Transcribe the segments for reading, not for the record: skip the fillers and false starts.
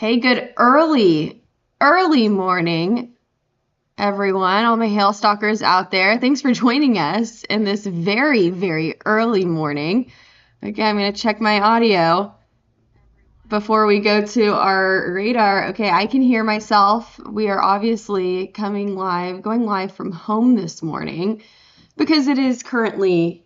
Hey, good early morning, everyone. All my hail stalkers out there. Thanks for joining us in this very early morning. Okay, I'm going to check my audio before we go to our radar. Okay, I can hear myself. We are obviously going live from home this morning because it is currently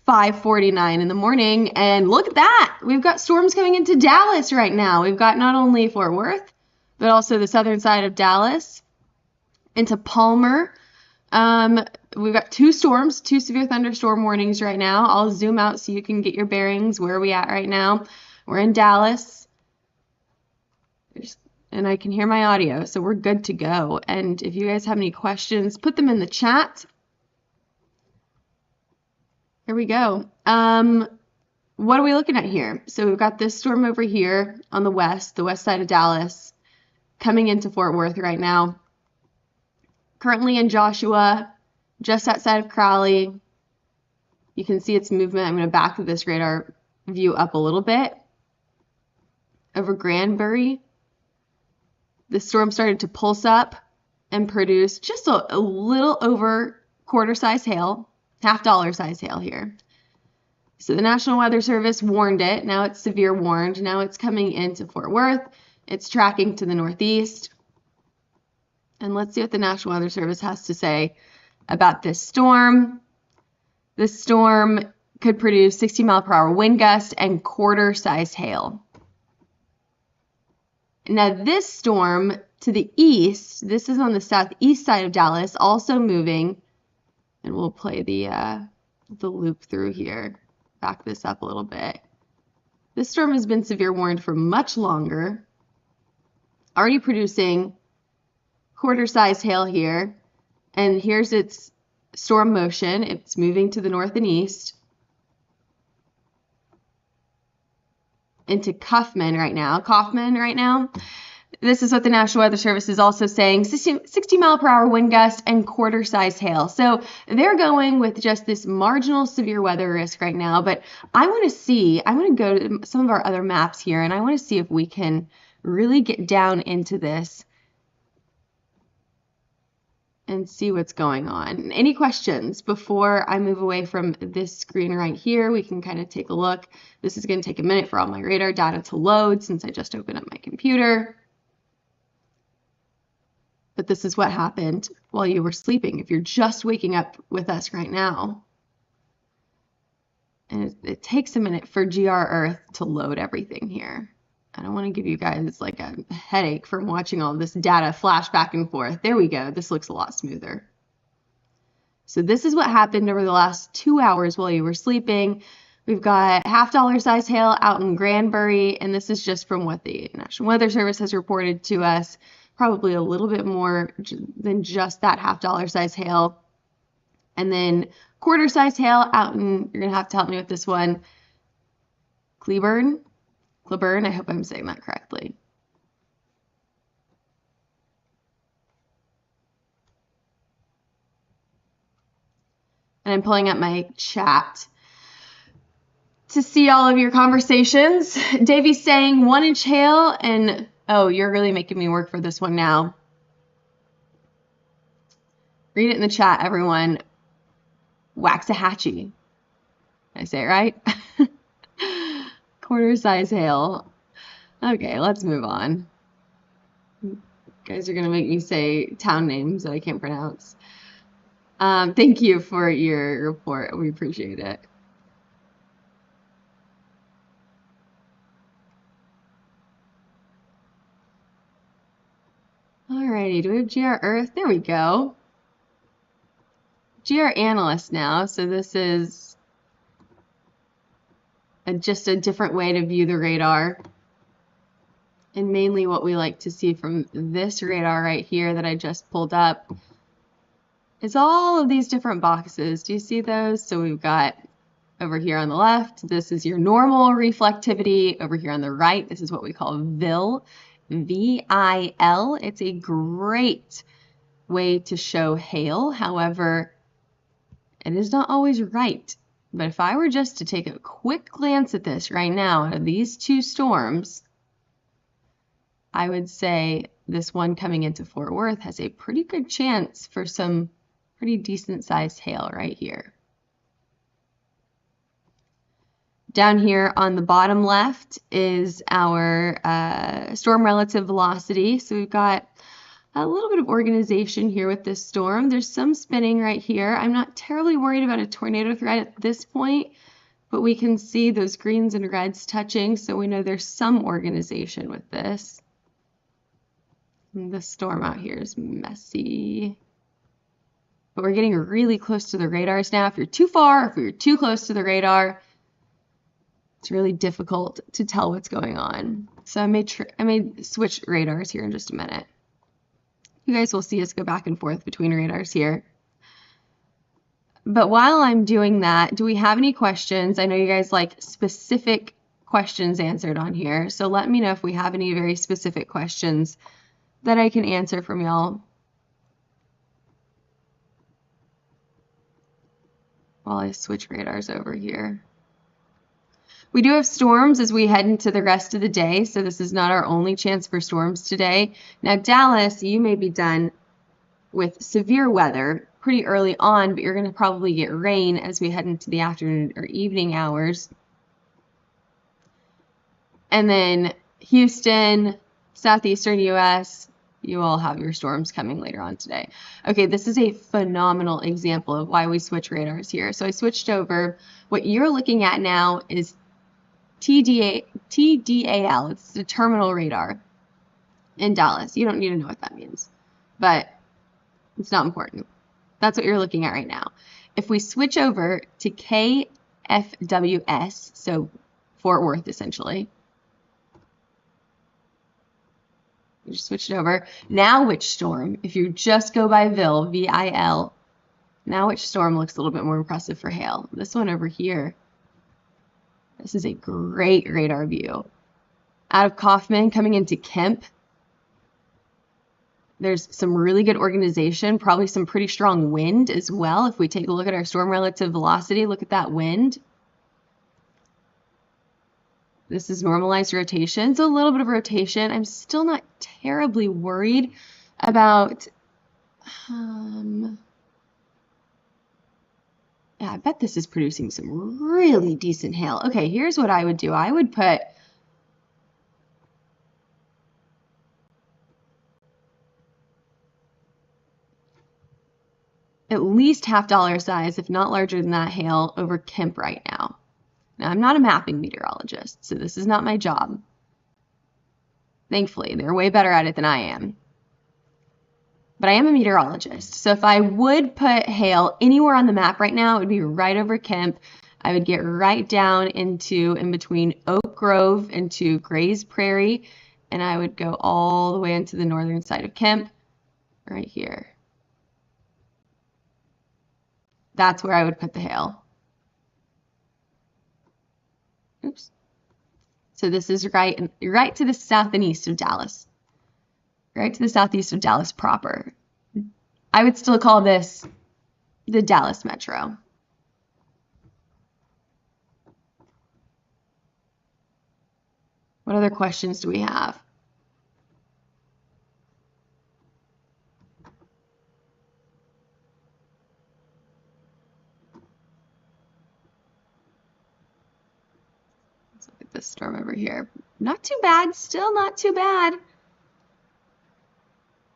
5:49 in the morning, and look at that. We've got storms coming into Dallas right now. We've got not only Fort Worth, but also the southern side of Dallas into Palmer. We've got two storms, two severe thunderstorm warnings right now. I'll zoom out so you can get your bearings. Where are we at right now? We're in Dallas, and I can hear my audio, so we're good to go. And if you guys have any questions, put them in the chat. Here we go. What are we looking at here? So we've got this storm over here on the west side of Dallas, coming into Fort Worth right now. Currently in Joshua, just outside of Crowley. You can see its movement. I'm going to back this radar view up a little bit. Over Granbury, the storm started to pulse up and produce just a little over quarter-size hail, $half size hail here. So the National Weather Service warned it. Now it's severe warned. Now it's coming into Fort Worth. It's tracking to the northeast. And let's see what the National Weather Service has to say about this storm. This storm could produce 60-mile-per-hour wind gusts and quarter-size hail. Now this storm to the east, this is on the southeast side of Dallas, also moving. And we'll play the loop through here. Back this up a little bit. This storm has been severe warned for much longer. Already producing quarter-size hail here. And here's its storm motion. It's moving to the north and east. Into Kaufman right now. This is what the National Weather Service is also saying, 60-mile-per-hour wind gust and quarter-size hail. So they're going with just this marginal severe weather risk right now. But I'm going to go to some of our other maps here, and I want to see if we can really get down into this and see what's going on. Any questions before I move away from this screen right here? We can kind of take a look. This is going to take a minute for all my radar data to load since I just opened up my computer. But this is what happened while you were sleeping. If you're just waking up with us right now. And it takes a minute for GR Earth to load everything here. I don't want to give you guys like a headache from watching all this data flash back and forth. There we go. This looks a lot smoother. So this is what happened over the last 2 hours while you were sleeping. We've got $half size hail out in Granbury, and this is just from what the National Weather Service has reported to us. Probably a little bit more than just that $half size hail. And then quarter size hail out in, you're going to have to help me with this one, Cleburne, I hope I'm saying that correctly. And I'm pulling up my chat to see all of your conversations. Davey's saying 1 inch hail, and oh, you're really making me work for this one now. Read it in the chat, everyone. Waxahachie. Did I say it right? Quarter size hail. Okay, let's move on. You guys are going to make me say town names that I can't pronounce. Thank you for your report. We appreciate it. Alrighty, do we have GR Earth? There we go. GR Analyst now, so this is just a different way to view the radar. And mainly what we like to see from this radar right here that I just pulled up is all of these different boxes. Do you see those? So we've got over here on the left, this is your normal reflectivity. Over here on the right, this is what we call VIL, V-I-L. It's a great way to show hail. However, it is not always right. But if I were just to take a quick glance at this right now, out of these two storms, I would say this one coming into Fort Worth has a pretty good chance for some pretty decent sized hail right here. Down here on the bottom left is our storm relative velocity. So we've got a little bit of organization here with this storm. There's some spinning right here. I'm not terribly worried about a tornado threat at this point, but we can see those greens and reds touching, so we know there's some organization with this. And the storm out here is messy. But we're getting really close to the radars now. If you're too far, if you're too close to the radar, it's really difficult to tell what's going on. So I may switch radars here in just a minute. You guys will see us go back and forth between radars here. But while I'm doing that, do we have any questions? I know you guys like specific questions answered on here. So let me know if we have any very specific questions that I can answer from y'all while I switch radars over here. We do have storms as we head into the rest of the day, so this is not our only chance for storms today. Now, Dallas, you may be done with severe weather pretty early on, but you're going to probably get rain as we head into the afternoon or evening hours. And then Houston, southeastern U.S., you all have your storms coming later on today. Okay, this is a phenomenal example of why we switch radars here. So I switched over. What you're looking at now is TDAL. It's the terminal radar in Dallas. You don't need to know what that means, but it's not important. That's what you're looking at right now. If we switch over to KFWS, so Fort Worth essentially, you just switched over. Now which storm? If you just go by VIL, V-I-L, now which storm looks a little bit more impressive for hail? This one over here. This is a great radar view. Out of Kaufman coming into Kemp, there's some really good organization, probably some pretty strong wind as well. If we take a look at our storm relative velocity, look at that wind. This is normalized rotation. So a little bit of rotation. I'm still not terribly worried about, yeah, I bet this is producing some really decent hail. Okay, here's what I would do. I would put at least $half size, if not larger than that, hail over Kemp right now. Now, I'm not a mapping meteorologist, so this is not my job. Thankfully, they're way better at it than I am. But I am a meteorologist, so if I would put hail anywhere on the map right now, it would be right over Kemp. I would get right down into in between Oak Grove into Gray's Prairie, and I would go all the way into the northern side of Kemp, right here. That's where I would put the hail. Oops. So this is right to the south and east of Dallas. Right to the southeast of Dallas proper. I would still call this the Dallas Metro. What other questions do we have? Let's look at this storm over here. Not too bad, still not too bad.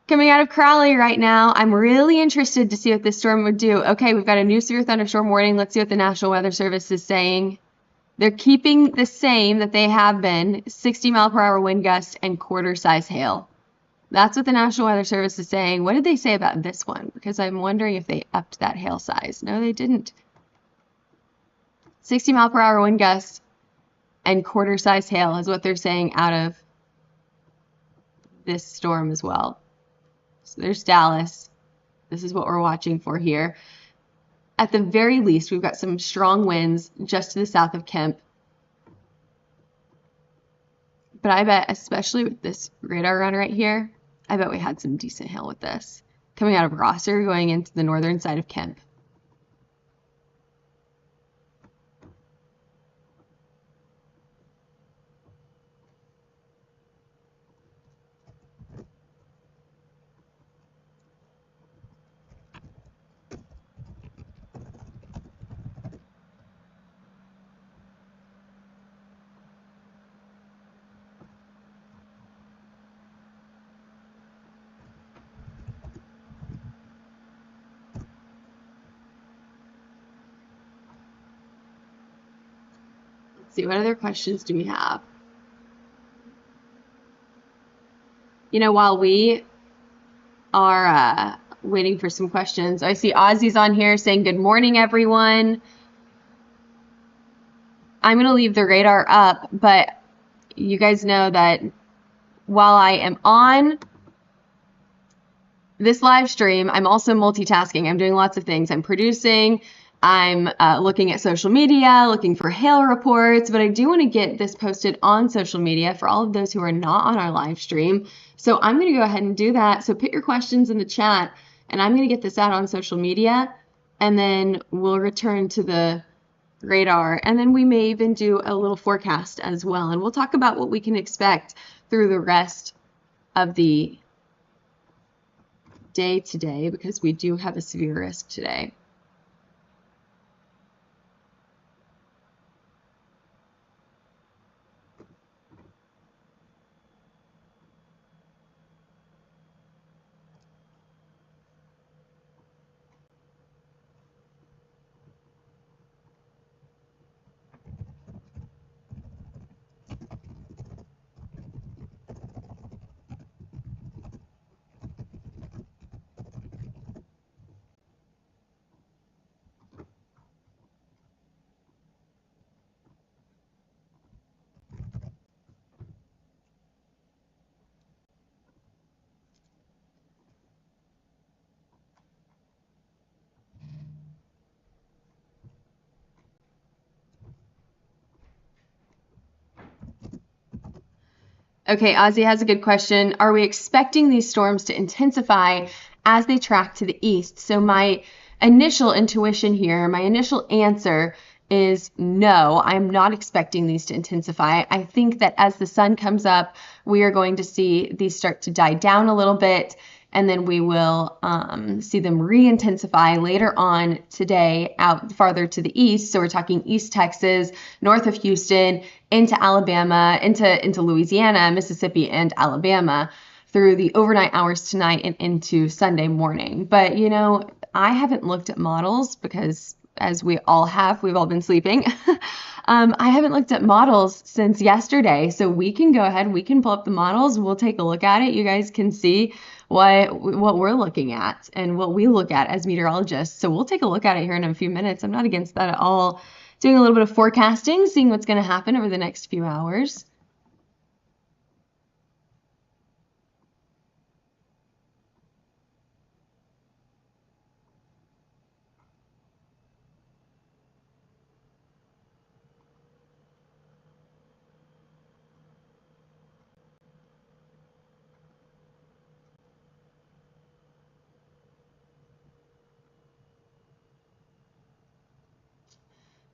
Coming out of Crowley right now, I'm really interested to see what this storm would do. Okay, we've got a new severe thunderstorm warning. Let's see what the National Weather Service is saying. They're keeping the same that they have been, 60-mile-per-hour wind gusts and quarter-size hail. That's what the National Weather Service is saying. What did they say about this one? Because I'm wondering if they upped that hail size. No, they didn't. 60-mile-per-hour wind gusts and quarter-size hail is what they're saying out of this storm as well. So there's Dallas. This is what we're watching for here. At the very least, we've got some strong winds just to the south of Kemp. But I bet, especially with this radar run right here, I bet we had some decent hail with this. Coming out of Rosser, going into the northern side of Kemp. see, what other questions do we have? You know, while we are waiting for some questions, I see Ozzy's on here saying, good morning, everyone. I'm going to leave the radar up, but you guys know that while I am on this live stream, I'm also multitasking. I'm doing lots of things. I'm producing, I'm looking at social media, looking for hail reports, but I do want to get this posted on social media for all of those who are not on our live stream. So I'm going to go ahead and do that. So put your questions in the chat, and I'm going to get this out on social media, and then we'll return to the radar, and then we may even do a little forecast as well, and we'll talk about what we can expect through the rest of the day today, because we do have a severe risk today. Okay, Ozzy has a good question. Are we expecting these storms to intensify as they track to the east? So my initial intuition here, my initial answer is no, I'm not expecting these to intensify. I think that as the sun comes up, we are going to see these start to die down a little bit, and then we will see them re-intensify later on today out farther to the east. So we're talking East Texas, north of Houston, into Alabama, into Louisiana, Mississippi, and Alabama through the overnight hours tonight and into Sunday morning. But, you know, I haven't looked at models because, as we all have, we've all been sleeping. I haven't looked at models since yesterday, so we can go ahead, we can pull up the models, we'll take a look at it. You guys can see what we're looking at and what we look at as meteorologists. So we'll take a look at it here in a few minutes. I'm not against that at all. Doing a little bit of forecasting, seeing what's going to happen over the next few hours.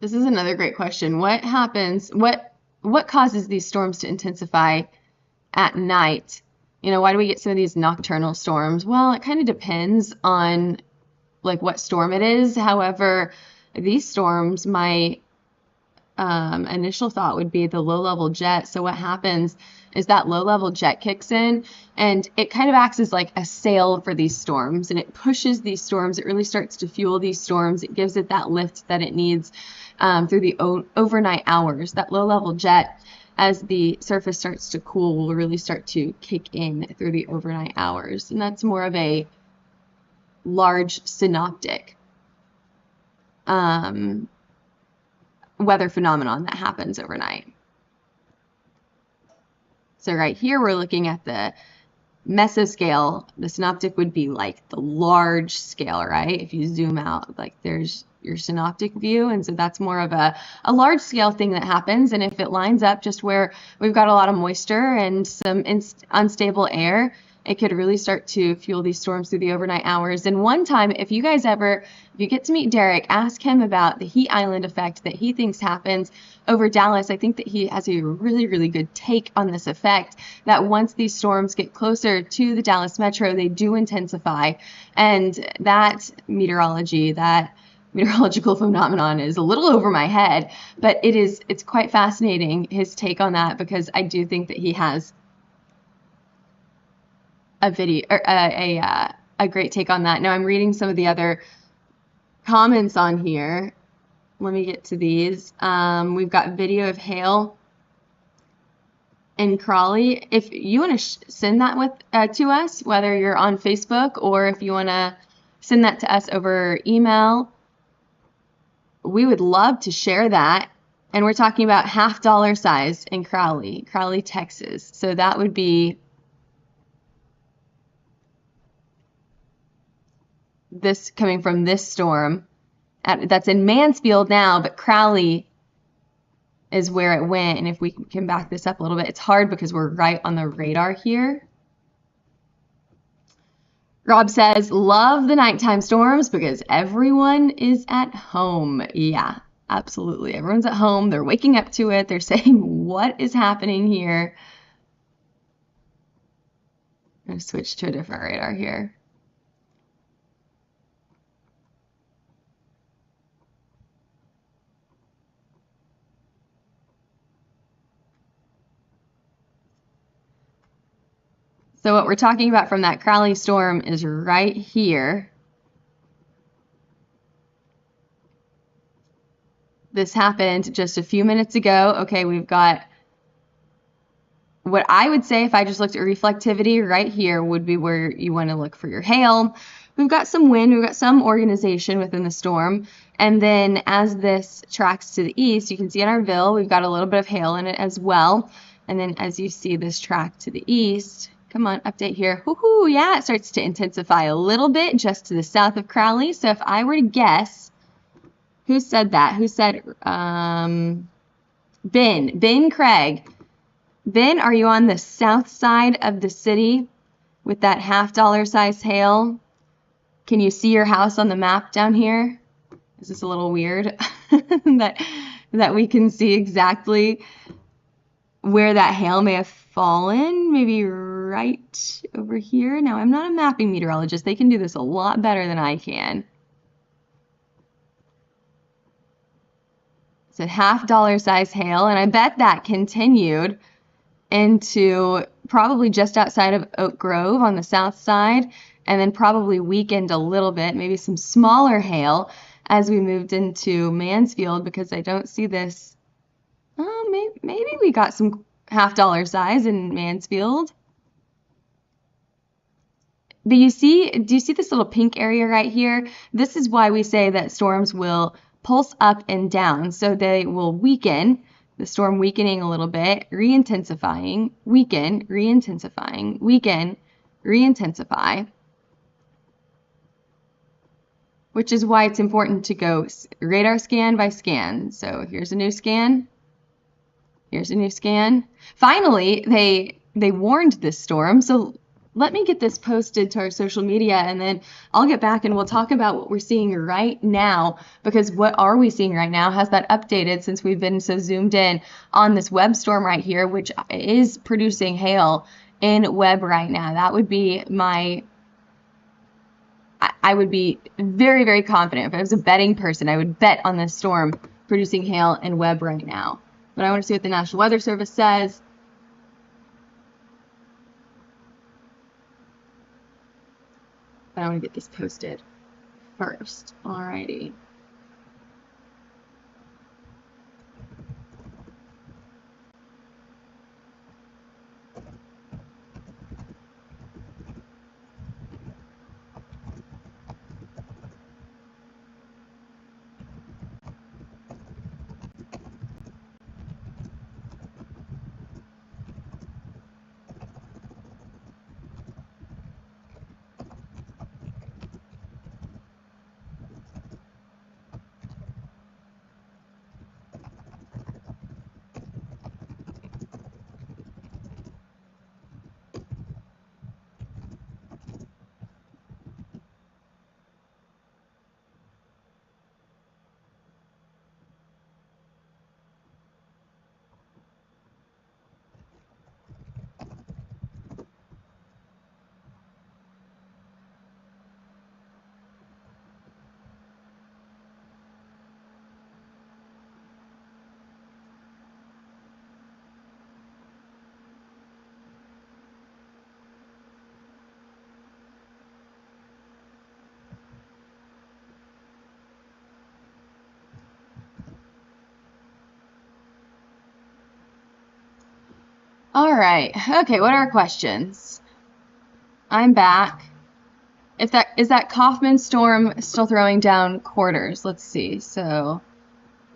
This is another great question. What happens, what causes these storms to intensify at night? You know, why do we get some of these nocturnal storms? Well, it kind of depends on like what storm it is. However, these storms, my initial thought would be the low-level jet. So what happens is that low-level jet kicks in, and it kind of acts as like a sail for these storms, and it pushes these storms. It really starts to fuel these storms. It gives it that lift that it needs through the overnight hours. That low-level jet, as the surface starts to cool, will really start to kick in through the overnight hours, and that's more of a large synoptic weather phenomenon that happens overnight. So right here we're looking at the mesoscale. The synoptic would be like the large scale, right? If you zoom out, like there's your synoptic view, and so that's more of a large scale thing that happens. And if it lines up just where we've got a lot of moisture and some unstable air, it could really start to fuel these storms through the overnight hours. And one time, if you get to meet Derek, ask him about the heat island effect that he thinks happens over Dallas. I think that he has a really, really good take on this effect, that once these storms get closer to the Dallas metro, they do intensify. And that meteorological phenomenon is a little over my head, but it's quite fascinating, his take on that, because I do think that he has a video or a great take on that. Now I'm reading some of the other comments on here. let me get to these. We've got video of hail in Crawley. If you want to send that with to us, whether you're on Facebook or if you want to send that to us over email, we would love to share that. And we're talking about $half size in Crowley, Texas. So that would be this coming from this storm. That's in Mansfield now, but Crowley is where it went. And if we can back this up a little bit, it's hard because we're right on the radar here. Rob says, love the nighttime storms because everyone is at home. Yeah, absolutely. Everyone's at home. They're waking up to it. They're saying, what is happening here? I'm going to switch to a different radar here. So what we're talking about from that Crowley storm is right here. This happened just a few minutes ago. Okay, we've got what I would say if I just looked at reflectivity right here would be where you want to look for your hail. We've got some wind, we've got some organization within the storm. And then as this tracks to the east, you can see in our Ville, we've got a little bit of hail in it as well. And then as you see this track to the east, come on, update here. Woohoo, yeah, it starts to intensify a little bit just to the south of Crowley. So if I were to guess, who said that? Who said, Ben Craig. Ben, are you on the south side of the city with that $half size hail? Can you see your house on the map down here? Is this a little weird that we can see exactly where that hail may have fallen? Maybe right over here. Now, I'm not a mapping meteorologist. They can do this a lot better than I can. It's a $half size hail, and I bet that continued into probably just outside of Oak Grove on the south side, and then probably weakened a little bit, maybe some smaller hail as we moved into Mansfield, because I don't see this. Oh, maybe we got some $half size in Mansfield. But do you see this little pink area right here? This is why we say that storms will pulse up and down. So they will weaken, the storm weakening a little bit, re-intensifying, weaken, re-intensifying, weaken, re-intensify. Which is why it's important to go radar scan by scan. So here's a new scan. Here's a new scan. Finally, they warned this storm. So let me get this posted to our social media, and then I'll get back and we'll talk about what we're seeing right now, because what are we seeing right now? Has that updated since we've been so zoomed in on this Webb storm right here, which is producing hail in Webb right now? That would be I would be very, very confident. If I was a betting person, I would bet on this storm producing hail in Webb right now. But I want to see what the National Weather Service says. But I want to get this posted first. Alrighty. All right. Okay, what are our questions? I'm back. Is that Kaufman storm still throwing down quarters? Let's see. So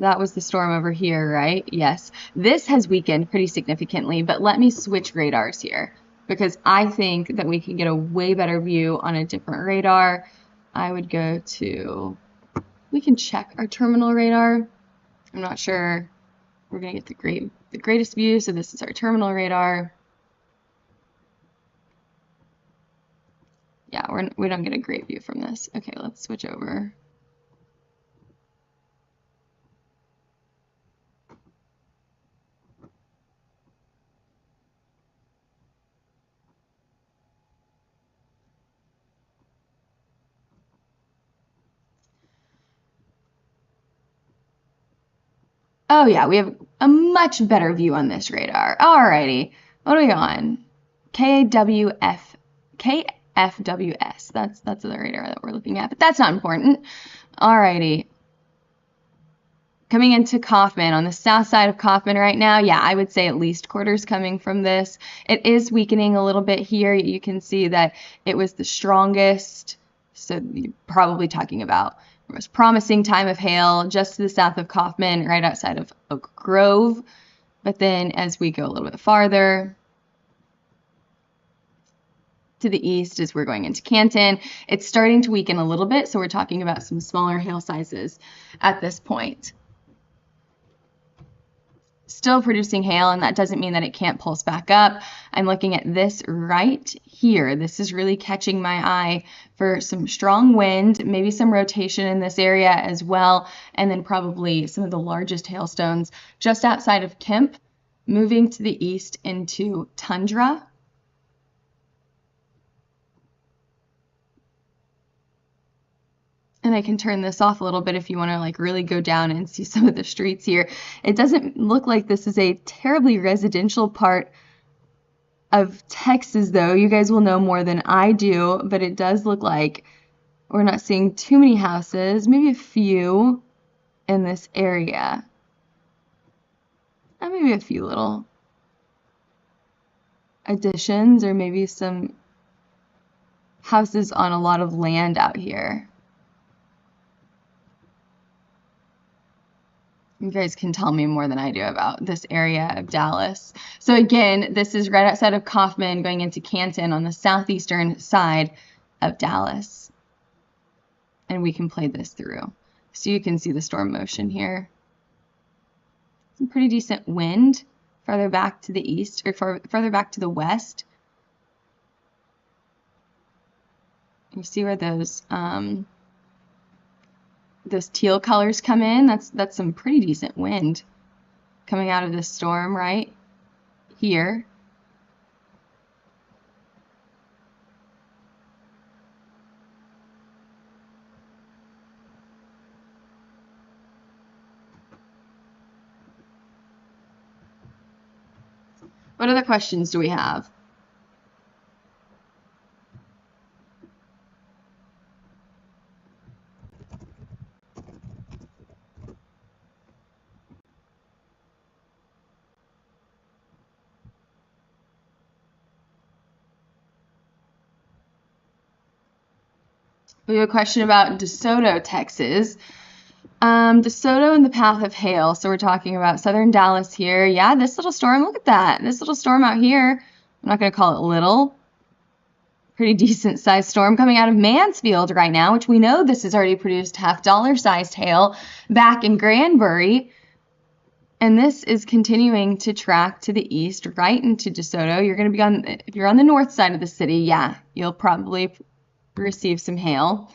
that was the storm over here, right? Yes. This has weakened pretty significantly, but let me switch radars here because I think that we can get a way better view on a different radar. I would go to, we can check our terminal radar. I'm not sure we're going to get the greatest view, so this is our terminal radar. Yeah, we don't get a great view from this. Okay, let's switch over. Oh yeah, we have a much better view on this radar. Alrighty, what are we on? KFWS. That's the radar that we're looking at, but that's not important. Alrighty. Coming into Kaufman, on the south side of Kaufman right now, yeah, I would say at least quarters coming from this. It is weakening a little bit here. You can see that it was the strongest, so you're probably talking about the most promising time of hail just to the south of Kaufman, right outside of Oak Grove. But then as we go a little bit farther to the east as we're going into Canton, it's starting to weaken a little bit, so we're talking about some smaller hail sizes at this point. Still producing hail, and that doesn't mean that it can't pulse back up. I'm looking at this right here. This is really catching my eye for some strong wind, maybe some rotation in this area as well, and then probably some of the largest hailstones just outside of Kemp, moving to the east into tundra. And I can turn this off a little bit if you want to like really go down and see some of the streets here. It doesn't look like this is a terribly residential part of Texas, though. You guys will know more than I do, but it does look like we're not seeing too many houses, maybe a few in this area. And maybe a few little additions or maybe some houses on a lot of land out here. You guys can tell me more than I do about this area of Dallas. So again, this is right outside of Kaufman going into Canton on the southeastern side of Dallas. And we can play this through. So you can see the storm motion here. Some pretty decent wind farther back to the east or farther back to the west. You see where those teal colors come in. That's some pretty decent wind coming out of this storm right here. What other questions do we have? We have a question about DeSoto, Texas. DeSoto in the path of hail. So we're talking about southern Dallas here. Yeah, this little storm, look at that. This little storm out here. I'm not going to call it little. Pretty decent sized storm coming out of Mansfield right now, which we know this has already produced $half sized hail back in Granbury. And this is continuing to track to the east right into DeSoto. You're going to be if you're on the north side of the city, yeah, you'll probably receive some hail.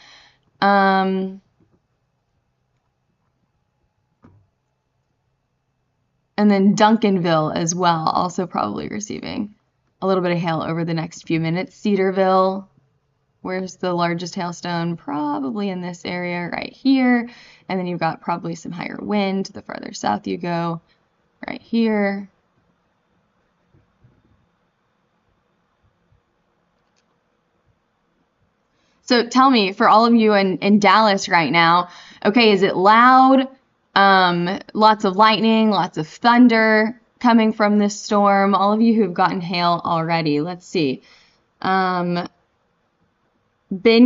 And then Duncanville as well, also probably receiving a little bit of hail over the next few minutes. Cedarville, where's the largest hailstone? Probably in this area right here. And then you've got probably some higher wind the farther south you go, right here. So tell me, for all of you in Dallas right now, okay, is it loud? Lots of lightning, lots of thunder. coming from this storm. All of you who have gotten hail already. Let's see. Ben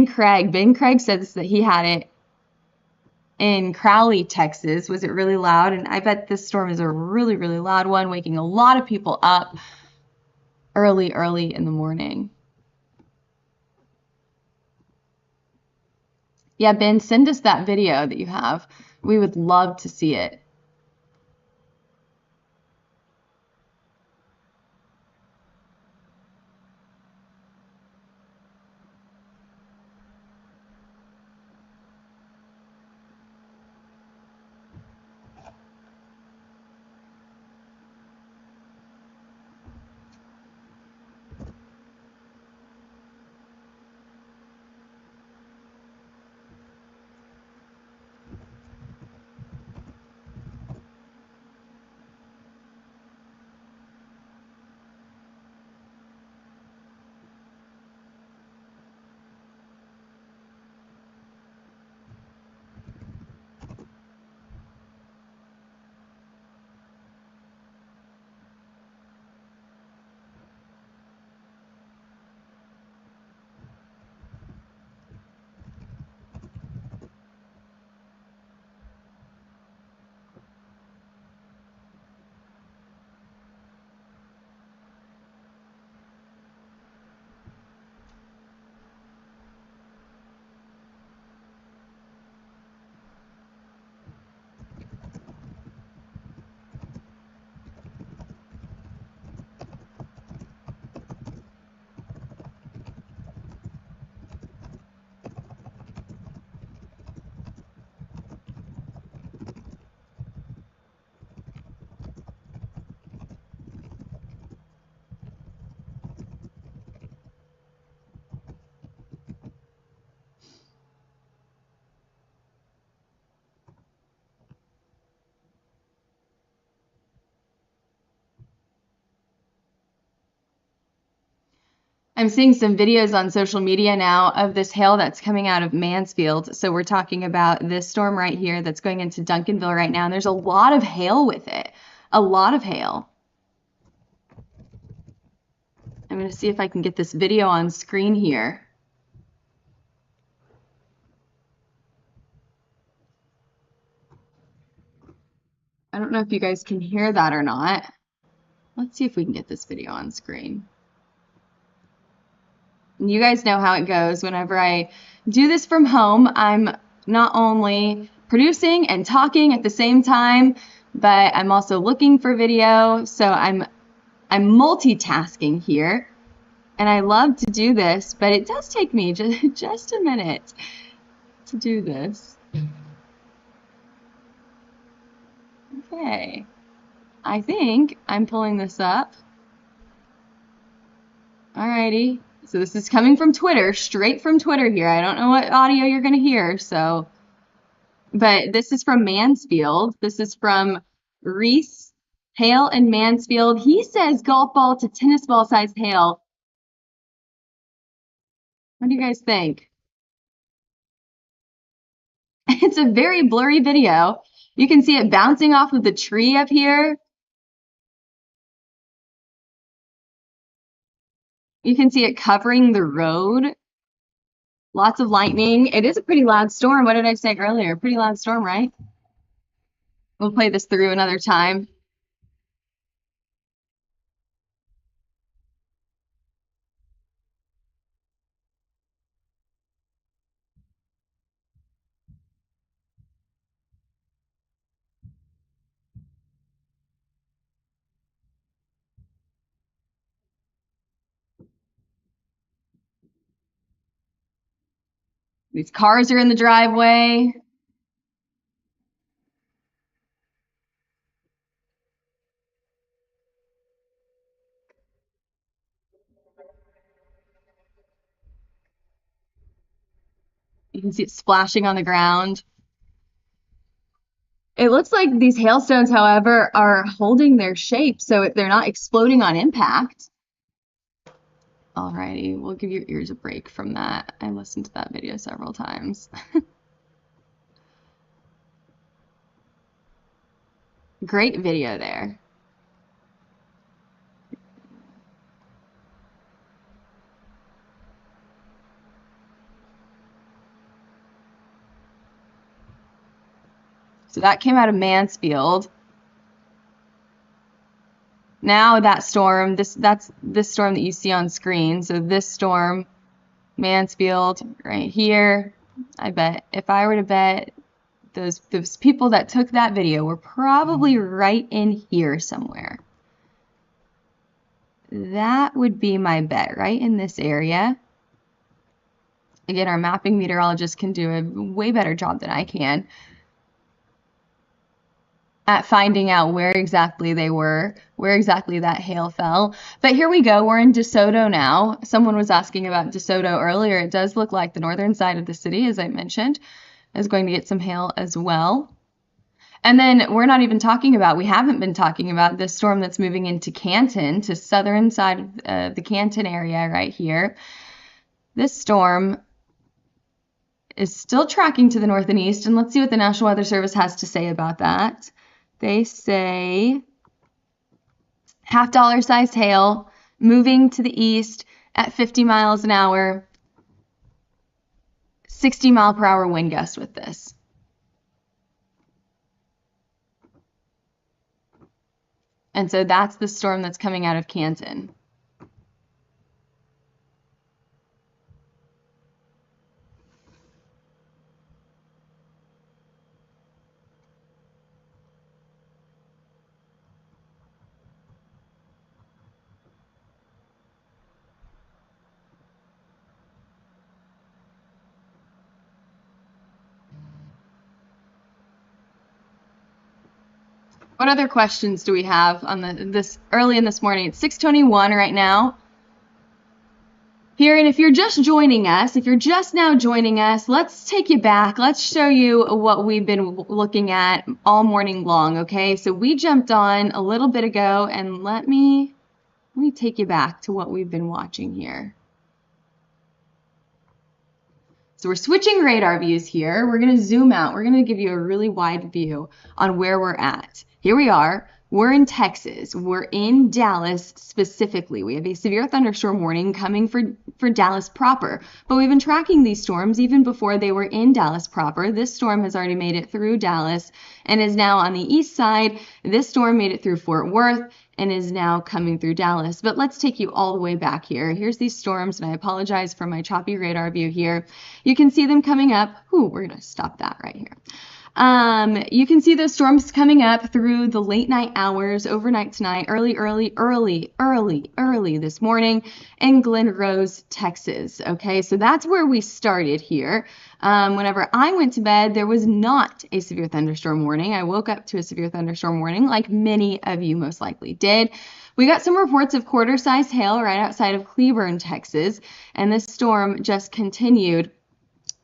Craig says that he had it in Crowley, Texas. Was it really loud? And I bet this storm is a really, really loud one, waking a lot of people up early in the morning. Yeah, Ben, send us that video that you have. We would love to see it. I'm seeing some videos on social media now of this hail that's coming out of Mansfield. So we're talking about this storm right here that's going into Duncanville right now. And there's a lot of hail with it. A lot of hail. I'm going to see if I can get this video on screen here. I don't know if you guys can hear that or not. Let's see if we can get this video on screen. You guys know how it goes. Whenever I do this from home, I'm not only producing and talking at the same time, but I'm also looking for video. So I'm multitasking here, and I love to do this, but it does take me just a minute to do this. Okay, I think I'm pulling this up. Alrighty. So this is coming from Twitter, straight from Twitter here. I don't know what audio you're going to hear, so. But this is from Mansfield. This is from Reese Hail in Mansfield. He says golf ball to tennis ball sized hail. What do you guys think? It's a very blurry video. You can see it bouncing off of the tree up here. You can see it covering the road. Lots of lightning. It is a pretty loud storm. What did I say earlier? Pretty loud storm, right? We'll play this through another time. These cars are in the driveway. You can see it splashing on the ground. It looks like these hailstones, however, are holding their shape, so they're not exploding on impact. Alrighty, we'll give your ears a break from that. I listened to that video several times. Great video there. So that came out of Mansfield. Now that storm, that's this storm that you see on screen. So this storm, Mansfield, right here. I bet if I were to bet, those people that took that video were probably right in here somewhere. That would be my bet, right in this area. Again, our mapping meteorologist can do a way better job than I can at finding out where exactly they were, where exactly that hail fell. But here we go, we're in DeSoto now. Someone was asking about DeSoto earlier. It does look like the northern side of the city, as I mentioned, is going to get some hail as well. And then we're not even talking about, we haven't been talking about this storm that's moving into Canton, to southern side of the Canton area right here. This storm is still tracking to the north and east, and let's see what the National Weather Service has to say about that. They say half-dollar sized hail moving to the east at 50 miles an hour, 60 mile per hour wind gust with this. And so that's the storm that's coming out of Canton. What other questions do we have on this early in this morning? It's 6:21 right now. Here, and if you're just joining us, if you're just now joining us, let's take you back. Let's show you what we've been looking at all morning long, okay? So we jumped on a little bit ago, and let me take you back to what we've been watching here. So we're switching radar views here. We're going to zoom out. We're going to give you a really wide view on where we're at. Here we are. We're in Texas. We're in Dallas specifically. We have a severe thunderstorm warning coming for Dallas proper. But we've been tracking these storms even before they were in Dallas proper. This storm has already made it through Dallas and is now on the east side. This storm made it through Fort Worth and is now coming through Dallas. But let's take you all the way back here. Here's these storms, and I apologize for my choppy radar view here. You can see them coming up. Ooh, we're going to stop that right here. You can see those storms coming up through the late night hours, overnight tonight, early this morning in Glen Rose, Texas. Okay, so that's where we started here. Whenever I went to bed, there was not a severe thunderstorm warning. I woke up to a severe thunderstorm warning, like many of you most likely did. We got some reports of quarter-sized hail right outside of Cleburne, Texas, and this storm just continued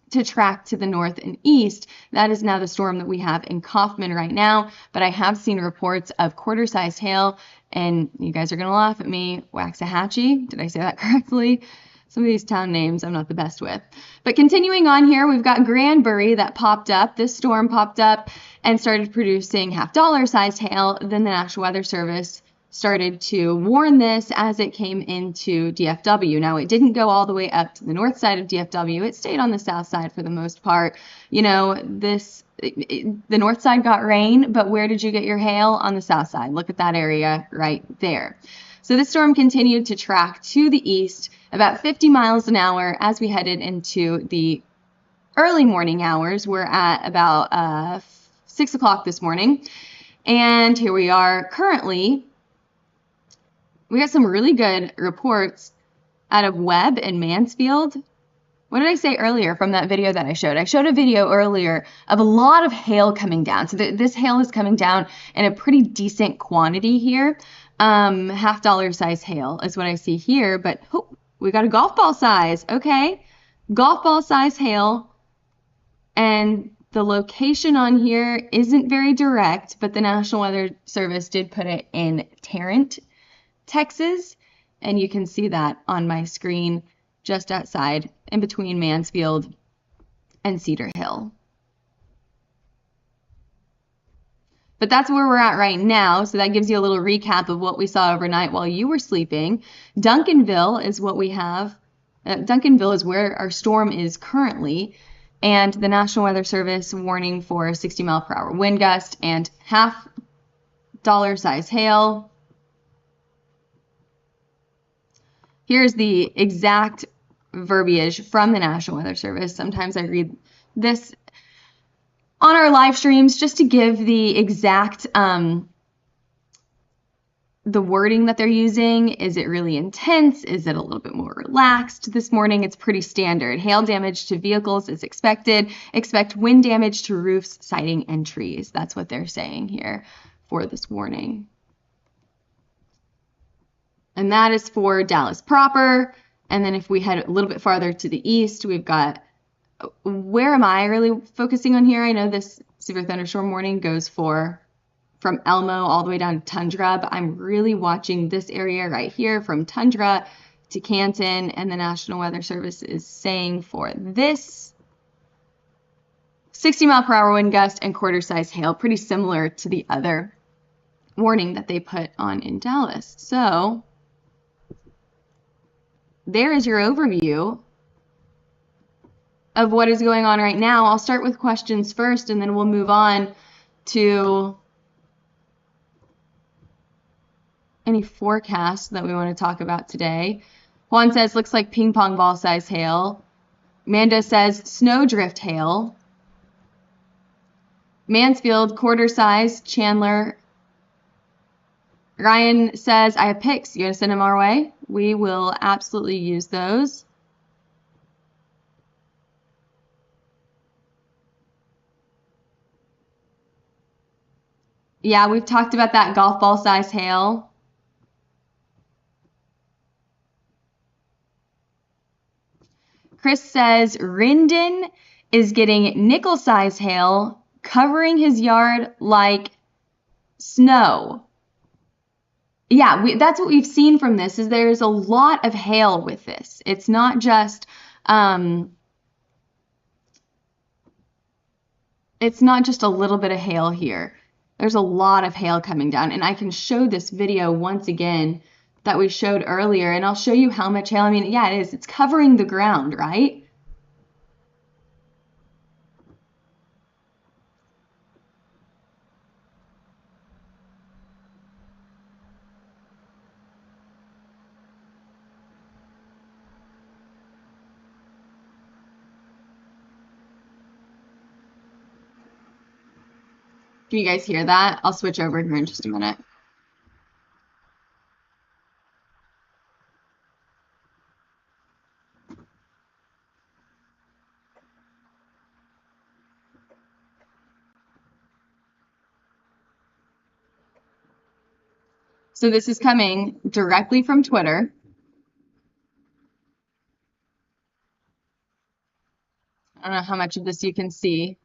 to track to the north and east. That is now the storm that we have in Kaufman right now, but I have seen reports of quarter-sized hail, and you guys are going to laugh at me. Waxahachie, did I say that correctly? Some of these town names I'm not the best with. But continuing on here, we've got Granbury that popped up. This storm popped up and started producing half-dollar sized hail. Then the National Weather Service started to warn this as it came into DFW. Now, it didn't go all the way up to the north side of DFW. It stayed on the south side for the most part. You know, the north side got rain, but where did you get your hail? On the south side. Look at that area right there. So this storm continued to track to the east about 50 miles an hour as we headed into the early morning hours. We're at about 6 o'clock this morning. And here we are currently. We got some really good reports out of Webb and Mansfield. What did I say earlier from that video that I showed? I showed a video earlier of a lot of hail coming down. So this hail is coming down in a pretty decent quantity here. $half-dollar size hail is what I see here, but oh, we got a golf ball size. Okay, golf ball size hail. And the location on here isn't very direct, but the National Weather Service did put it in Tarrant, Texas, and you can see that on my screen just outside in between Mansfield and Cedar Hill. But that's where we're at right now, so that gives you a little recap of what we saw overnight while you were sleeping. Duncanville is what we have. Duncanville is where our storm is currently. And the National Weather Service warning for 60-mile-per-hour wind gust and half dollar size hail. Here's the exact verbiage from the National Weather Service. Sometimes I read this on our live streams just to give the exact the wording that they're using. Is it really intense? Is it a little bit more relaxed? This morning it's pretty standard. Hail damage to vehicles is expected. Expect wind damage to roofs, siding, and trees. That's what they're saying here for this warning. And that is for Dallas proper. And then if we head a little bit farther to the east, we've got, where am I really focusing on here? I know this severe thunderstorm warning goes from Elmo all the way down to Tundra, but I'm really watching this area right here from Tundra to Canton, and the National Weather Service is saying for this 60-mile-per-hour wind gust and quarter-size hail, pretty similar to the other warning that they put on in Dallas. So there is your overview of what is going on right now. I'll start with questions first, and then we'll move on to any forecasts that we want to talk about today. Juan says, looks like ping pong ball size hail. Manda says, snowdrift hail. Mansfield, quarter size. Chandler. Ryan says, I have pics. You want to send them our way? We will absolutely use those. Yeah, we've talked about that golf ball size hail. Chris says, Rindon is getting nickel size hail covering his yard like snow. Yeah, that's what we've seen from this, is there's a lot of hail with this. It's not just a little bit of hail here. There's a lot of hail coming down, and I can show this video once again that we showed earlier, and I'll show you how much hail. I mean, yeah, it is. It's covering the ground, right? Can you guys hear that? I'll switch over here in just a minute. So this is coming directly from Twitter. I don't know how much of this you can see.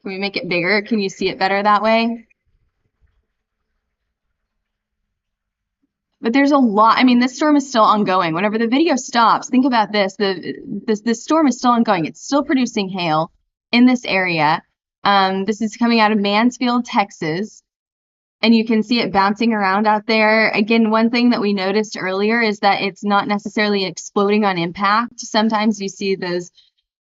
Can we make it bigger? Can you see it better that way? But there's a lot. I mean, this storm is still ongoing. Whenever the video stops, think about this. This storm is still ongoing. It's still producing hail in this area. This is coming out of Mansfield, Texas, and you can see it bouncing around out there. Again, one thing that we noticed earlier is that it's not necessarily exploding on impact. Sometimes you see those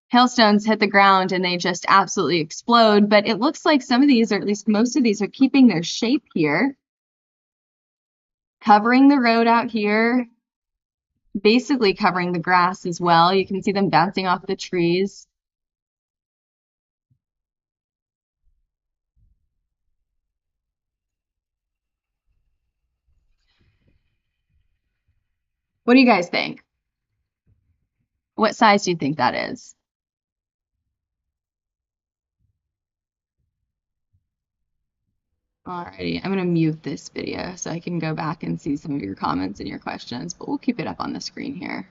hailstones hit the ground and they just absolutely explode, but it looks like some of these, or at least most of these, are keeping their shape here, covering the road out here, basically covering the grass as well. You can see them bouncing off the trees. What do you guys think? What size do you think that is? Alrighty, I'm gonna mute this video so I can go back and see some of your comments and your questions, but we'll keep it up on the screen here.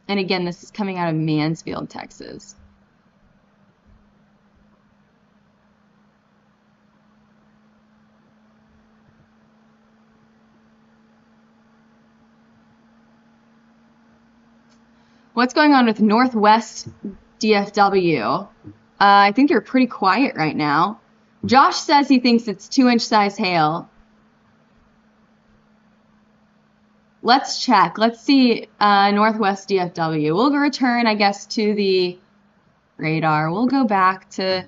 And again, this is coming out of Mansfield, Texas. What's going on with Northwest DFW? I think you're pretty quiet right now. Josh says he thinks it's 2-inch size hail. Let's check. Let's see Northwest DFW. We'll return, I guess, to the radar. We'll go back to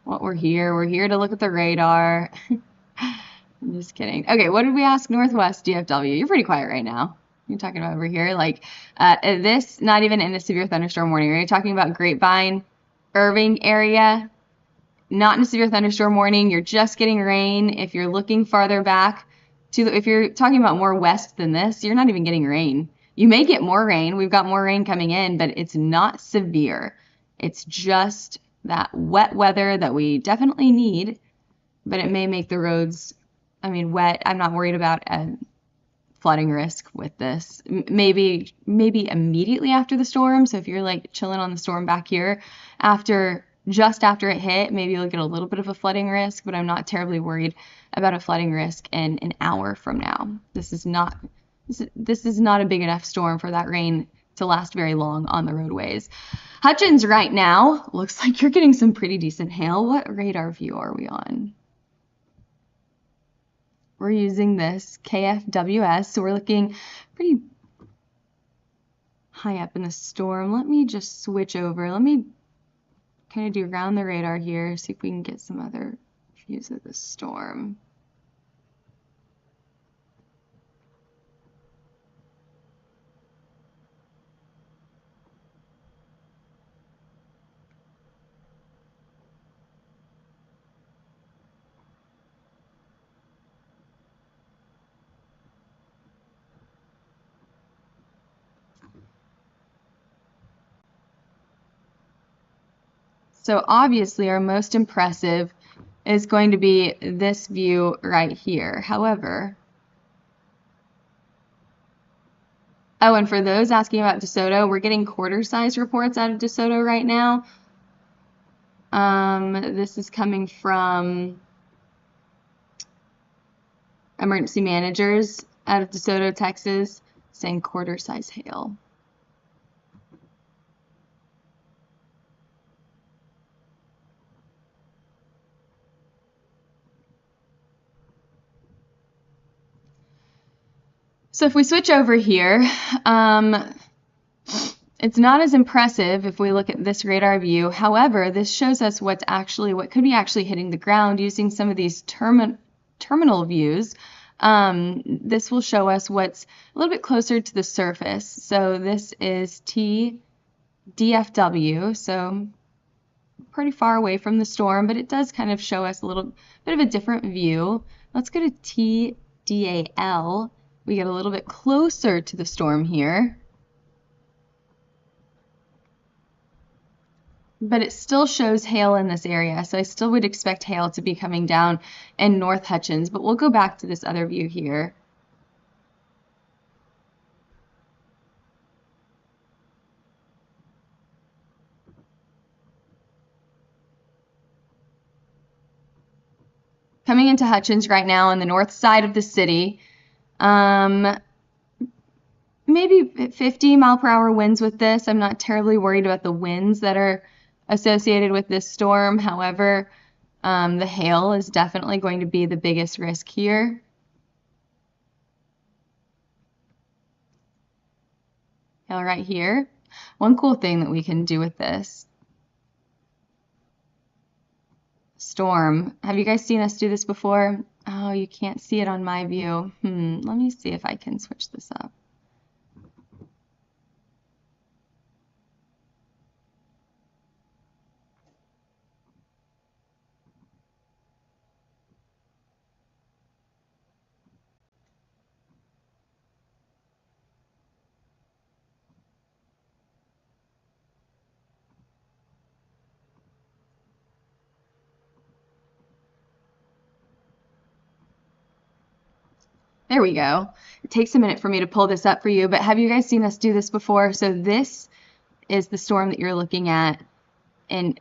what we're here. We're here to look at the radar. I'm just kidding. Okay, what did we ask Northwest DFW? You're pretty quiet right now. You're talking about over here, like this, not even in a severe thunderstorm warning. Are you talking about Grapevine, Irving area? Not in a severe thunderstorm warning. You're just getting rain. If you're looking farther back if you're talking about more west than this, you're not even getting rain. You may get more rain. We've got more rain coming in, but it's not severe. It's just that wet weather that we definitely need, but it may make the roads, wet. I'm not worried about a flooding risk with this. Maybe immediately after the storm. So if you're like chilling on the storm back here, just after it hit, maybe you'll get a little bit of a flooding risk, but I'm not terribly worried about a flooding risk in an hour from now. This is not a big enough storm for that rain to last very long on the roadways. Hutchins right now looks like you're getting some pretty decent hail. What radar view are we on? We're using this KFWS, so we're looking pretty high up in the storm. Let me just switch over. Let me kind of do around the radar here, see if we can get some other views of the storm. So obviously our most impressive is going to be this view right here. However, and for those asking about DeSoto, we're getting quarter-size reports out of DeSoto right now. This is coming from emergency managers out of DeSoto, Texas, saying quarter-size hail. So if we switch over here, it's not as impressive if we look at this radar view. However, this shows us what could be actually hitting the ground using some of these terminal views. This will show us what's a little bit closer to the surface. So this is TDFW, so pretty far away from the storm, but it does kind of show us a little bit of a different view. Let's go to TDAL. We get a little bit closer to the storm here. But it still shows hail in this area, so I still would expect hail to be coming down in North Hutchins, but we'll go back to this other view here. Coming into Hutchins right now on the north side of the city, maybe 50 mile per hour winds with this. I'm not terribly worried about the winds that are associated with this storm. However, the hail is definitely going to be the biggest risk here. Hail right here. One cool thing that we can do with this storm. Have you guys seen us do this before? Oh, you can't see it on my view. Let me see if I can switch this up. There we go. It takes a minute for me to pull this up for you, but have you guys seen us do this before? So this is the storm that you're looking at in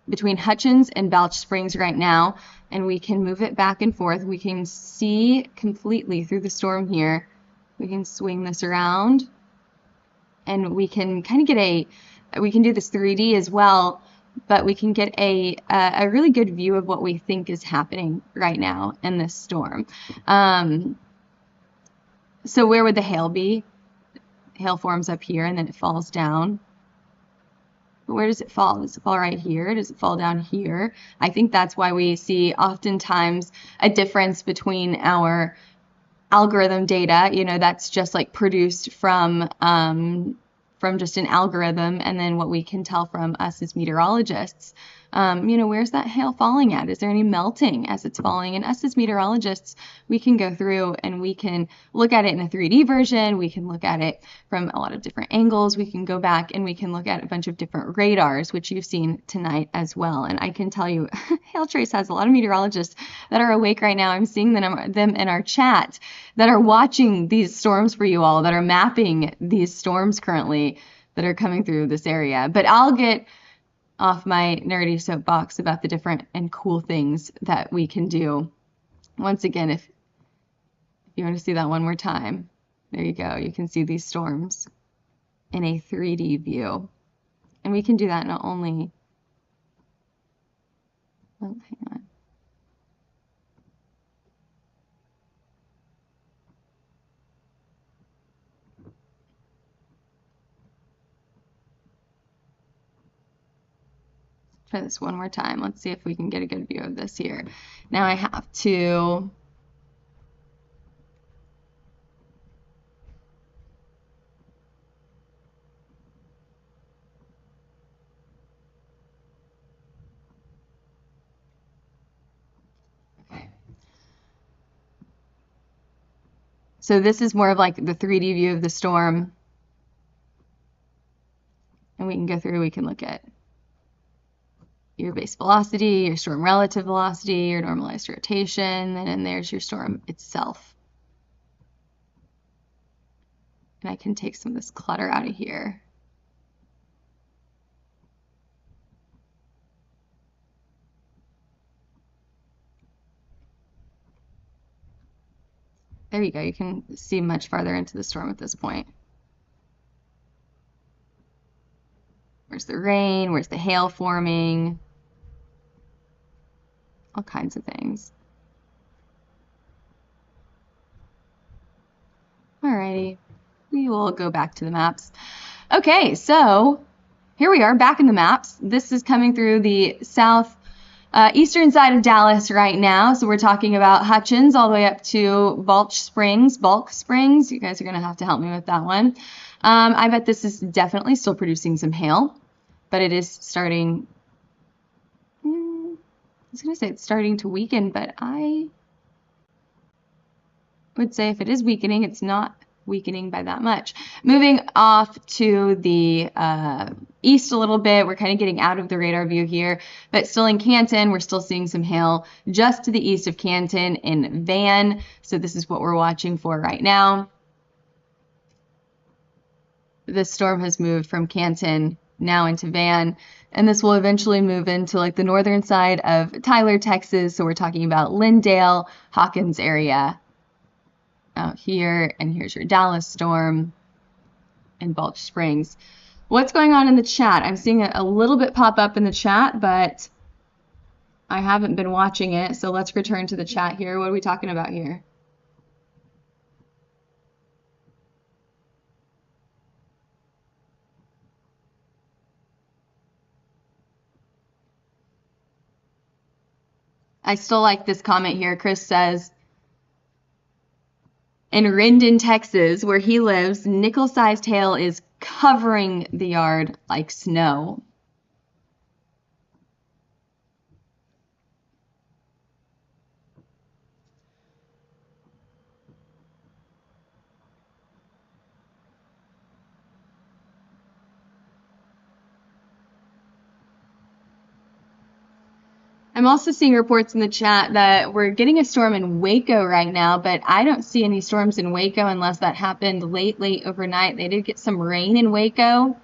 between Hutchins and Balch Springs right now, and we can move it back and forth. We can see completely through the storm here. We can swing this around, and we can kind of get We can do this 3D as well, but we can get a really good view of what we think is happening right now in this storm. So where would the hail be? Hail forms up here and then it falls down. But where does it fall? Does it fall right here? Does it fall down here? I think that's why we see oftentimes a difference between our algorithm data, that's just like produced from just an algorithm, and then what we can tell from us as meteorologists. Where's that hail falling at? Is there any melting as it's falling? And us as meteorologists, we can go through and we can look at it in a 3D version. We can look at it from a lot of different angles. We can go back and we can look at a bunch of different radars, which you've seen tonight as well. And I can tell you, Hail Trace has a lot of meteorologists that are awake right now. I'm seeing them in our chat that are watching these storms for you all, that are mapping these storms currently that are coming through this area. But I'll get off my nerdy soapbox about the different and cool things that we can do. Once again, if you want to see that one more time, there you go. You can see these storms in a 3D view. And we can do that not only, oh, hang on. Try this one more time. Let's see if we can get a good view of this here. Now I have to so this is more of like the 3D view of the storm. And we can go through, we can look at your base velocity, your storm relative velocity, your normalized rotation, and then there's your storm itself. And I can take some of this clutter out of here. There you go. You can see much farther into the storm at this point. Where's the rain? Where's the hail forming? All kinds of things. Alrighty, we will go back to the maps. Okay, so here we are back in the maps. This is coming through the eastern side of Dallas right now. So we're talking about Hutchins all the way up to Balch Springs, Bulk Springs. You guys are going to have to help me with that one. I bet this is definitely still producing some hail, but it is starting, I was going to say it's starting to weaken, but I would say if it is weakening, it's not weakening by that much. Moving off to the east a little bit, we're kind of getting out of the radar view here, but still in Canton, we're still seeing some hail just to the east of Canton in Van. So this is what we're watching for right now. This storm has moved from Canton now into Van, and this will eventually move into like the northern side of Tyler, Texas. So we're talking about Lindale, Hawkins area out here, and here's your Dallas storm in Balch Springs. What's going on in the chat? I'm seeing a little bit pop up in the chat, but I haven't been watching it. So let's return to the chat here. What are we talking about here? I still like this comment here. Chris says, in Rendon, Texas, where he lives, nickel-sized hail is covering the yard like snow. I'm also seeing reports in the chat that we're getting a storm in Waco right now, but I don't see any storms in Waco unless that happened late overnight. They did get some rain in Waco.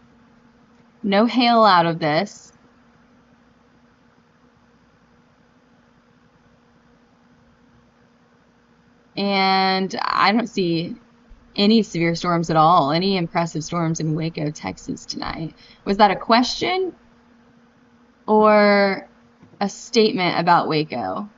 No hail out of this. And I don't see any severe storms at all, any impressive storms in Waco, Texas tonight. Was that a question or a statement about Waco?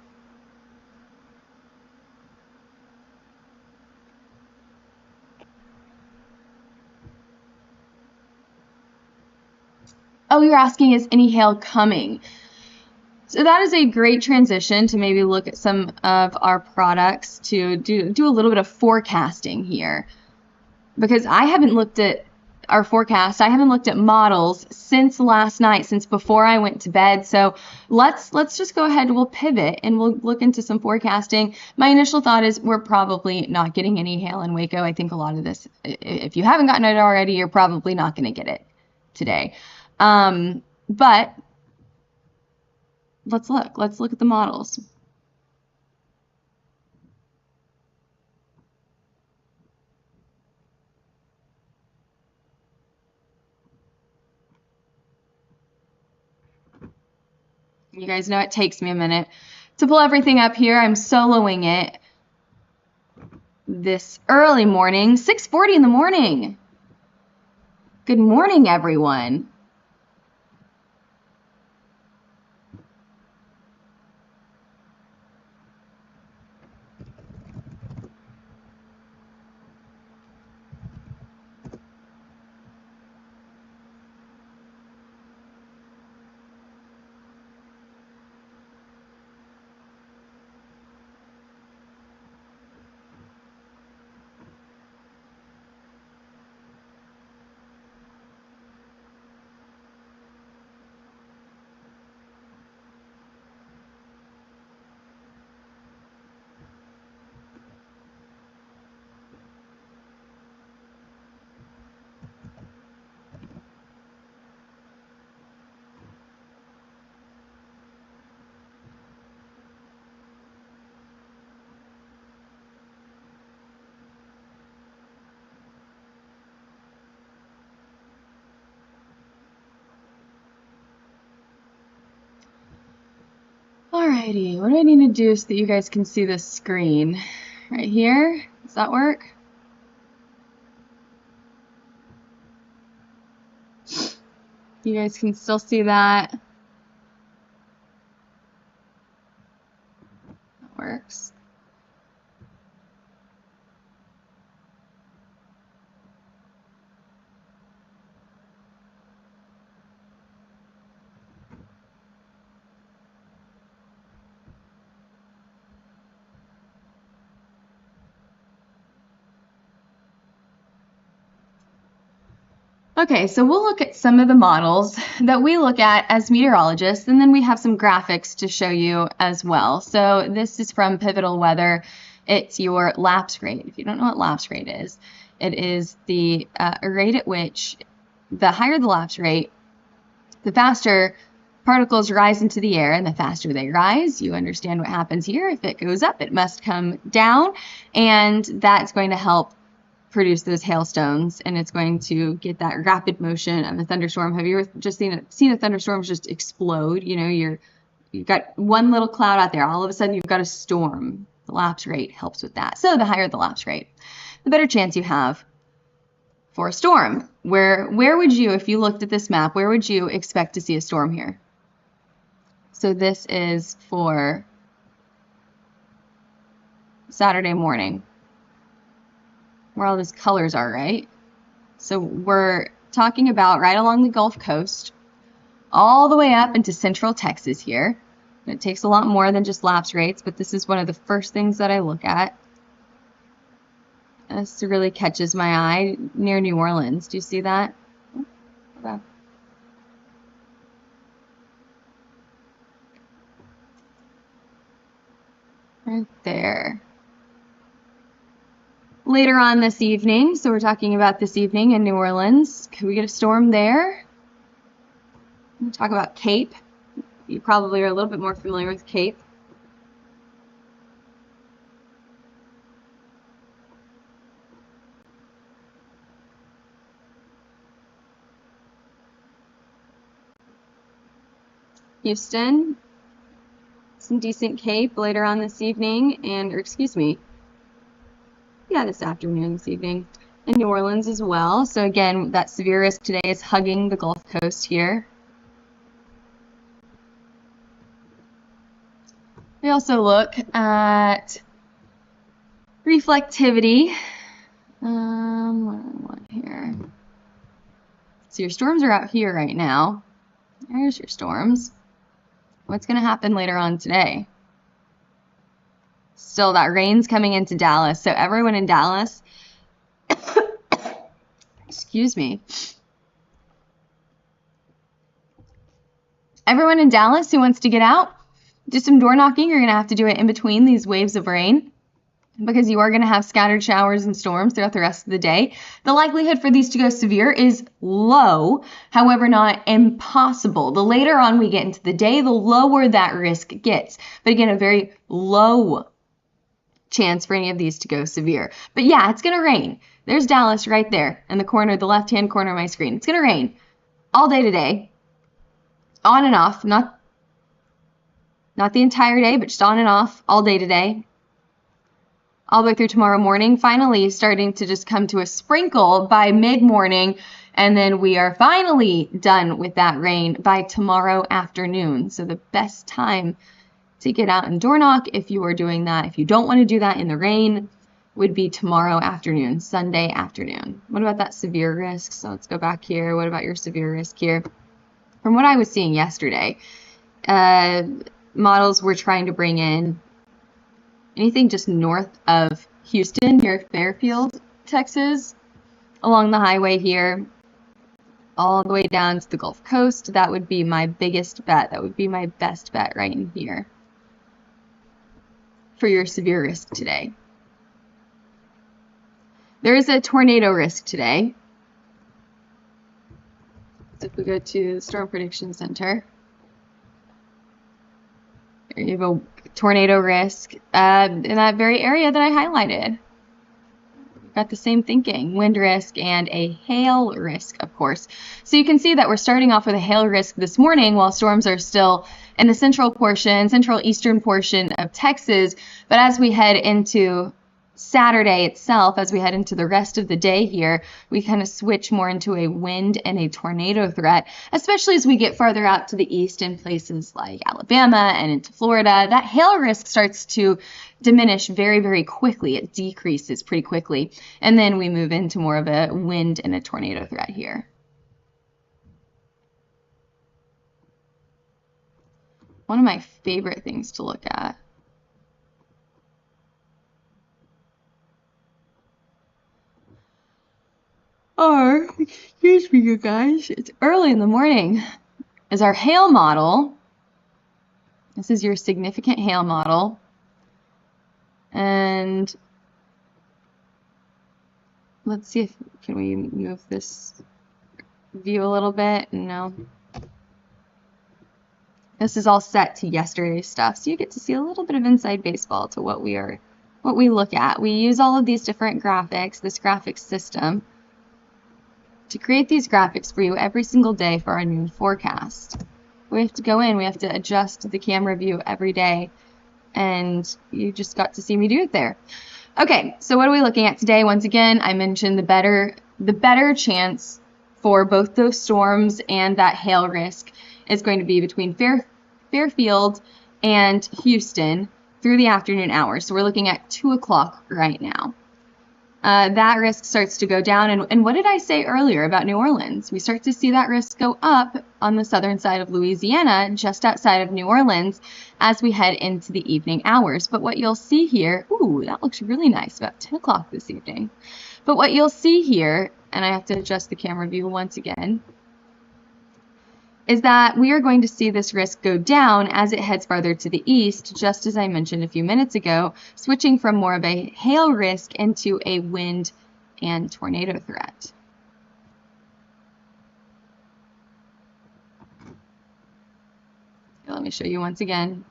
Oh, you're asking, is any hail coming? So that is a great transition to maybe look at some of our products to do a little bit of forecasting here. Because I haven't looked at our forecast. I haven't looked at models since last night, since before I went to bed. So let's just go ahead. We'll pivot and we'll look into some forecasting. My initial thought is we're probably not getting any hail in Waco. I think a lot of this, if you haven't gotten it already, you're probably not going to get it today. But let's look. Let's look at the models. You guys know it takes me a minute to pull everything up here. I'm soloing it this early morning, 6:40 in the morning. Good morning, everyone. Alrighty, what do I need to do so that you guys can see the screen? Right here? Does that work? You guys can still see that? That works. Okay, so we'll look at some of the models that we look at as meteorologists, and then we have some graphics to show you as well. So this is from Pivotal Weather. It's your lapse rate. If you don't know what lapse rate is, it is the rate at which the higher the lapse rate, the faster particles rise into the air, and the faster they rise, you understand what happens here. If it goes up, it must come down, and that's going to help produce those hailstones, and it's going to get that rapid motion of a thunderstorm. Have you ever just seen a thunderstorm just explode? You know, you've got one little cloud out there, all of a sudden you've got a storm. The lapse rate helps with that. So the higher the lapse rate, the better chance you have for a storm. Where would you, if you looked at this map, where would you expect to see a storm here? So this is for Saturday morning, where all those colors are, right? So we're talking about right along the Gulf Coast, all the way up into central Texas here. And it takes a lot more than just lapse rates, but this is one of the first things that I look at. This really catches my eye near New Orleans. Do you see that? Okay. Right there. Later on this evening, so we're talking about this evening in New Orleans, could we get a storm there? We'll talk about Cape. You probably are a little bit more familiar with Cape. Houston, some decent Cape later on this evening, or excuse me, Yeah, this afternoon, this evening. In New Orleans as well. So again, that severe risk today is hugging the Gulf Coast here. We also look at reflectivity. What do I want here? So your storms are out here right now. There's your storms. What's going to happen later on today? Still, that rain's coming into Dallas. So everyone in Dallas, excuse me. Everyone in Dallas who wants to get out, do some door knocking. You're going to have to do it in between these waves of rain, because you are going to have scattered showers and storms throughout the rest of the day. The likelihood for these to go severe is low, however, not impossible. The later on we get into the day, the lower that risk gets. But again, a very low chance for any of these to go severe. But yeah, it's going to rain. There's Dallas right there in the corner, the left-hand corner of my screen. It's going to rain all day today, on and off, not the entire day, but just on and off all day today, all the way through tomorrow morning, finally starting to just come to a sprinkle by mid-morning, and then we are finally done with that rain by tomorrow afternoon. So the best time to get out and door knock, if you are doing that, if you don't want to do that in the rain, would be tomorrow afternoon, Sunday afternoon. What about that severe risk? So let's go back here. What about your severe risk here? From what I was seeing yesterday, models were trying to bring in anything just north of Houston, near Fairfield, Texas, along the highway here, all the way down to the Gulf Coast. That would be my biggest bet. That would be my best bet right in here for your severe risk today. There is a tornado risk today. So if we go to the Storm Prediction Center, there you have a tornado risk in that very area that I highlighted. We've got the same thinking, wind risk and a hail risk, of course. So you can see that we're starting off with a hail risk this morning while storms are still in the central eastern portion of Texas. But as we head into Saturday itself, as we head into the rest of the day here, we kind of switch more into a wind and a tornado threat, especially as we get farther out to the east in places like Alabama and into Florida. That hail risk starts to diminish very, very quickly. It decreases pretty quickly. And then we move into more of a wind and a tornado threat here. One of my favorite things to look at excuse me, you guys, it's early in the morning, is our hail model. This is your significant hail model. And let's see if, can we move this view a little bit? No. This is all set to yesterday's stuff, so you get to see a little bit of inside baseball to what we look at. We use all of these different graphics, this graphics system, to create these graphics for you every single day for our noon forecast. We have to go in, we have to adjust the camera view every day, and you just got to see me do it there. Okay, so what are we looking at today? Once again, I mentioned the better chance for both those storms and that hail risk is going to be between Fairfield and Houston through the afternoon hours. So we're looking at 2 o'clock right now. That risk starts to go down. And what did I say earlier about New Orleans? We start to see that risk go up on the southern side of Louisiana, just outside of New Orleans, as we head into the evening hours. But what you'll see here, ooh, that looks really nice, about 10 o'clock this evening. But what you'll see here, and I have to adjust the camera view once again, is that we are going to see this risk go down as it heads farther to the east, just as I mentioned a few minutes ago, switching from more of a hail risk into a wind and tornado threat. Let me show you once again.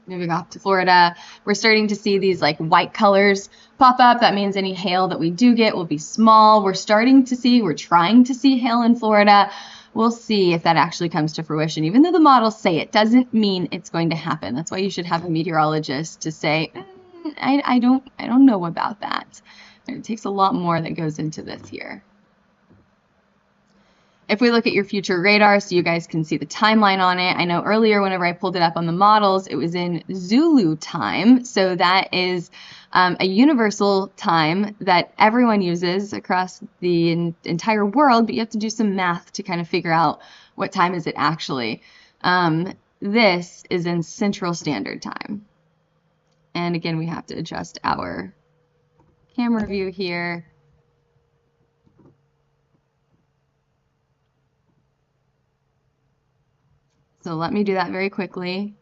Moving off to Florida, we're starting to see these like white colors pop up. That means any hail that we do get will be small. We're trying to see hail in Florida, we'll see if that actually comes to fruition. Even though the models say it, doesn't mean it's going to happen. That's why you should have a meteorologist to say, I don't know about that. It takes a lot more that goes into this here. If we look at your future radar, so you guys can see the timeline on it, I know earlier whenever I pulled it up on the models, it was in Zulu time. So that is a universal time that everyone uses across the entire world, but you have to do some math to kind of figure out what time is it actually. This is in Central Standard Time. And again, we have to adjust our camera view here. So let me do that very quickly.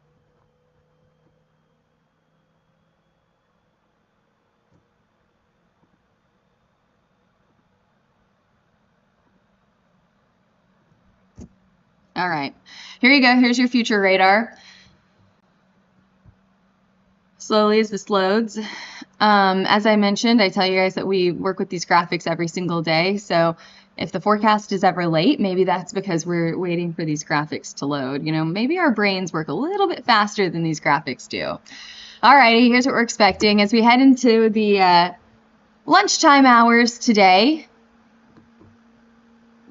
All right, here you go. Here's your future radar. Slowly as this loads. As I mentioned, I tell you guys that we work with these graphics every single day. So if the forecast is ever late, maybe that's because we're waiting for these graphics to load. You know, maybe our brains work a little bit faster than these graphics do. Alrighty, here's what we're expecting as we head into the lunchtime hours today.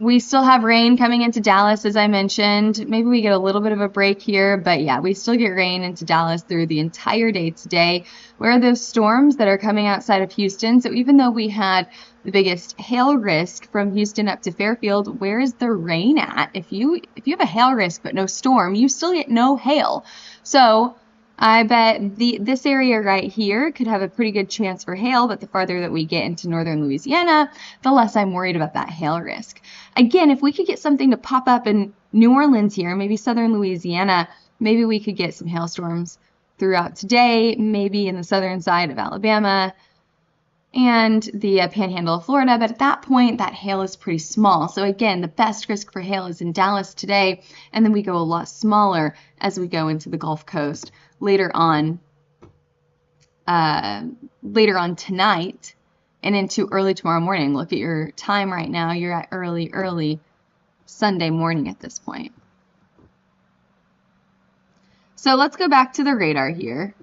We still have rain coming into Dallas, as I mentioned. Maybe we get a little bit of a break here, but yeah, we still get rain into Dallas through the entire day today. Where are those storms that are coming outside of Houston? So even though we had the biggest hail risk from Houston up to Fairfield, where is the rain at? If you have a hail risk but no storm, you still get no hail. So I bet this area right here could have a pretty good chance for hail, but the farther that we get into northern Louisiana, the less I'm worried about that hail risk. Again, if we could get something to pop up in New Orleans here, maybe southern Louisiana, maybe we could get some hailstorms throughout today, maybe in the southern side of Alabama and the panhandle of Florida, but at that point, that hail is pretty small. So again, the best risk for hail is in Dallas today, and then we go a lot smaller as we go into the Gulf Coast later on tonight and into early tomorrow morning. Look at your time right now. You're at early Sunday morning at this point. So let's go back to the radar here.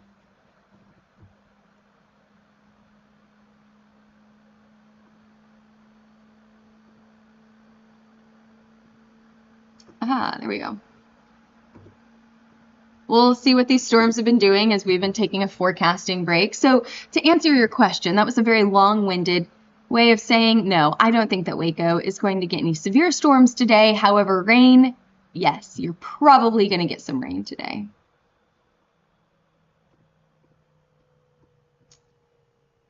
There we go. We'll see what these storms have been doing as we've been taking a forecasting break. So to answer your question, that was a very long-winded way of saying, no, I don't think that Waco is going to get any severe storms today. However, rain, yes, you're probably going to get some rain today.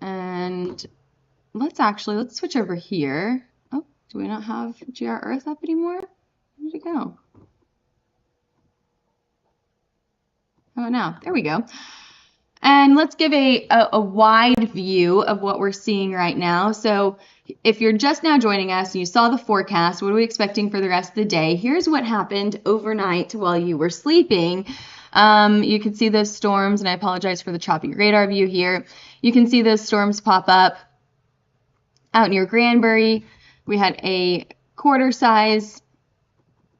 And let's switch over here. Oh, do we not have GR Earth up anymore? Where did it go? Oh, no, there we go. And let's give a wide view of what we're seeing right now. So if you're just now joining us and you saw the forecast, what are we expecting for the rest of the day? Here's what happened overnight while you were sleeping. You can see those storms, and I apologize for the choppy radar view here. You can see those storms pop up out near Granbury. We had a quarter size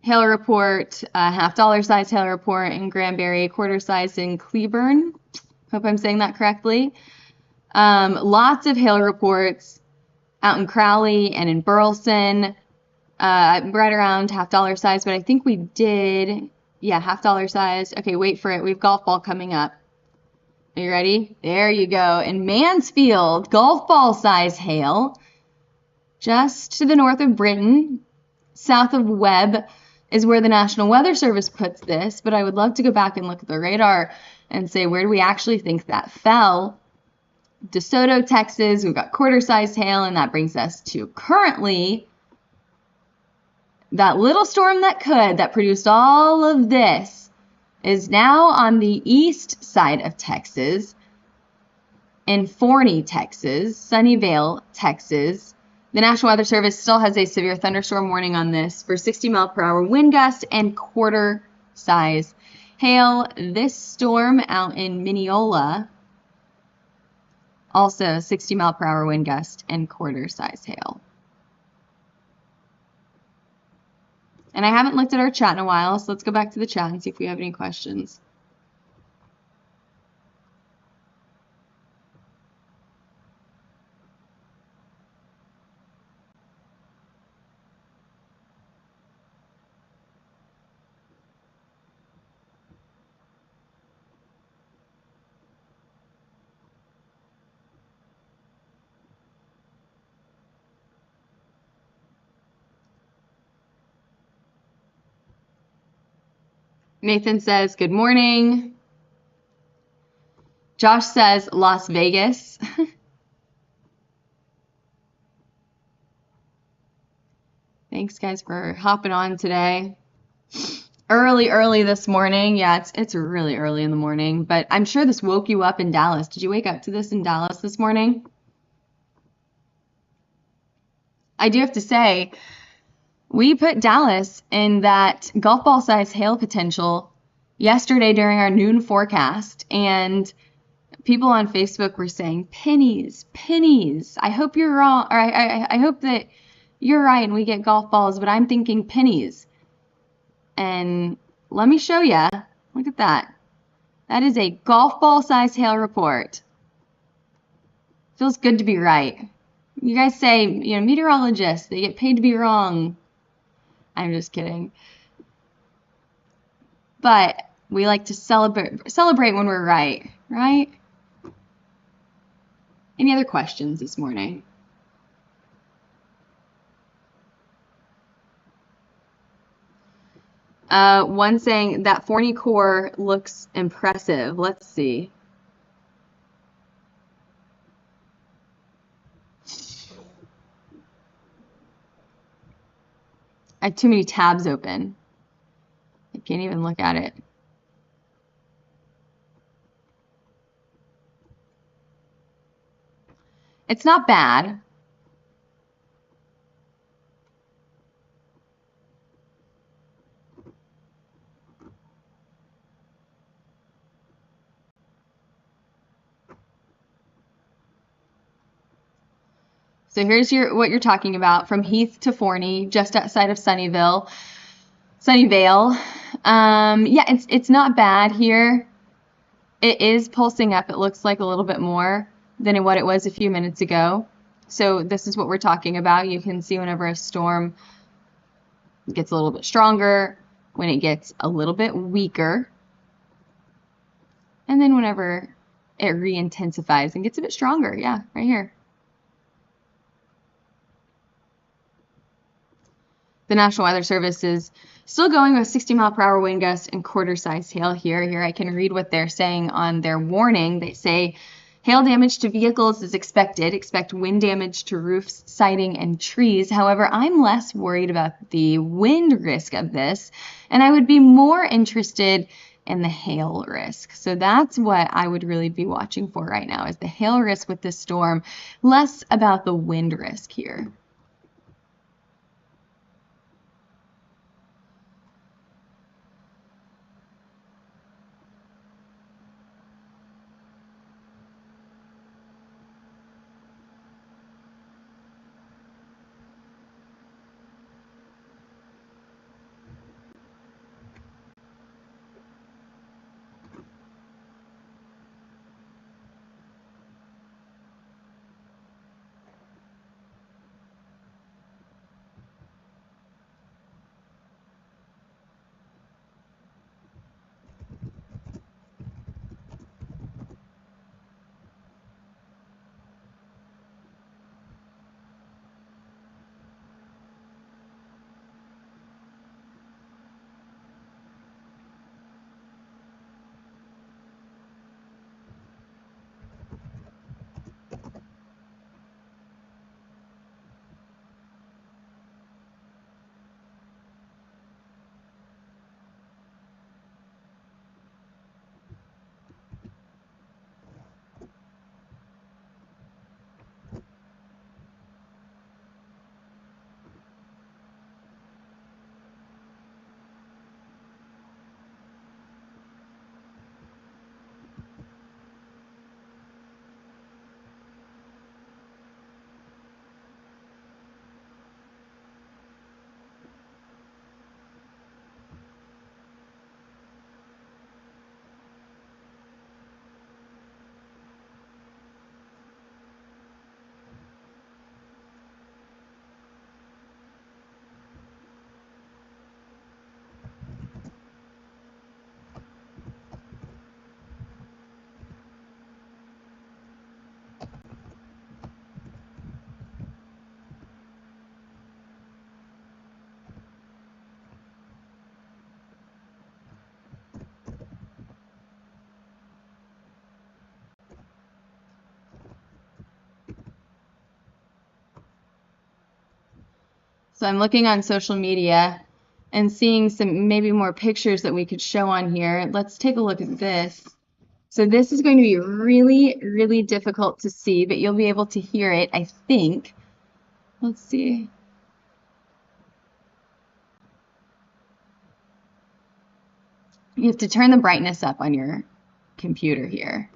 hail report, $half size hail report in Granbury, quarter size in Cleburne. Hope I'm saying that correctly. Lots of hail reports out in Crowley and in Burleson, right around $half size, but I think we did, yeah, $half size. Okay, wait for it. We have golf ball coming up. Are you ready? There you go. In Mansfield, golf ball size hail, just to the north of Britain, south of Webb, is where the National Weather Service puts this, but I would love to go back and look at the radar and say, where do we actually think that fell? DeSoto, Texas, we've got quarter-sized hail, and that brings us to currently that little storm that produced all of this is now on the east side of Texas, in Forney, Texas, Sunnyvale, Texas. The National Weather Service still has a severe thunderstorm warning on this for 60-mile-per-hour wind gusts and quarter-size hail. This storm out in Mineola, also 60-mile-per-hour wind gust and quarter-size hail. And I haven't looked at our chat in a while, so let's go back to the chat and see if we have any questions. Nathan says, good morning. Josh says, Las Vegas. Thanks, guys, for hopping on today. Early this morning. Yeah, it's really early in the morning, but I'm sure this woke you up in Dallas. Did you wake up to this in Dallas this morning? I do have to say, we put Dallas in that golf ball size hail potential yesterday during our noon forecast, and people on Facebook were saying pennies, pennies. I hope you're wrong, or I hope that you're right and we get golf balls, but I'm thinking pennies. And let me show you. Look at that. That is a golf ball size hail report. Feels good to be right. You guys say, meteorologists, they get paid to be wrong. I'm just kidding. But we like to celebrate when we're right, right? Any other questions this morning? One saying that Forney core looks impressive. Let's see. I have too many tabs open. I can't even look at it. It's not bad. So here's what you're talking about from Heath to Forney, just outside of Sunnyvale. Yeah, it's not bad here. It is pulsing up. It looks like a little bit more than what it was a few minutes ago. So this is what we're talking about. You can see whenever a storm gets a little bit stronger, when it gets a little bit weaker, and then whenever it re-intensifies and gets a bit stronger. Yeah, right here. The National Weather Service is still going with 60-mile-per-hour wind gusts and quarter-size hail here. Here I can read what they're saying on their warning. They say, hail damage to vehicles is expected. Expect wind damage to roofs, siding, and trees. However, I'm less worried about the wind risk of this, and I would be more interested in the hail risk. So that's what I would really be watching for right now, is the hail risk with this storm, less about the wind risk here. So I'm looking on social media and seeing some maybe more pictures that we could show on here. Let's take a look at this. So this is going to be really, really difficult to see, but you'll be able to hear it, I think. Let's see. You have to turn the brightness up on your computer here.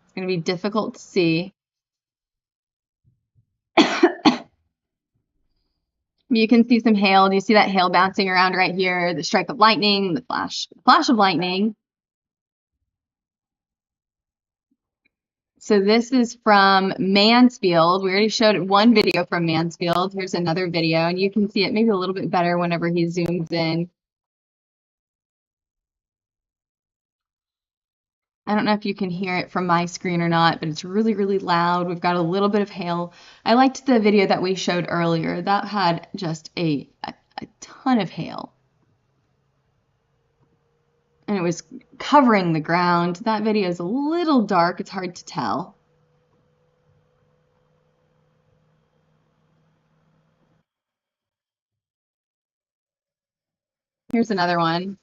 It's going to be difficult to see. You can see some hail. Do you see that hail bouncing around right here? The strike of lightning, the flash of lightning. So this is from Mansfield. We already showed one video from Mansfield. Here's another video, and you can see it maybe a little bit better whenever he zooms in. I don't know if you can hear it from my screen or not, but it's really, really loud. We've got a little bit of hail. I liked the video that we showed earlier. That had just a ton of hail. And it was covering the ground. That video is a little dark. It's hard to tell. Here's another one.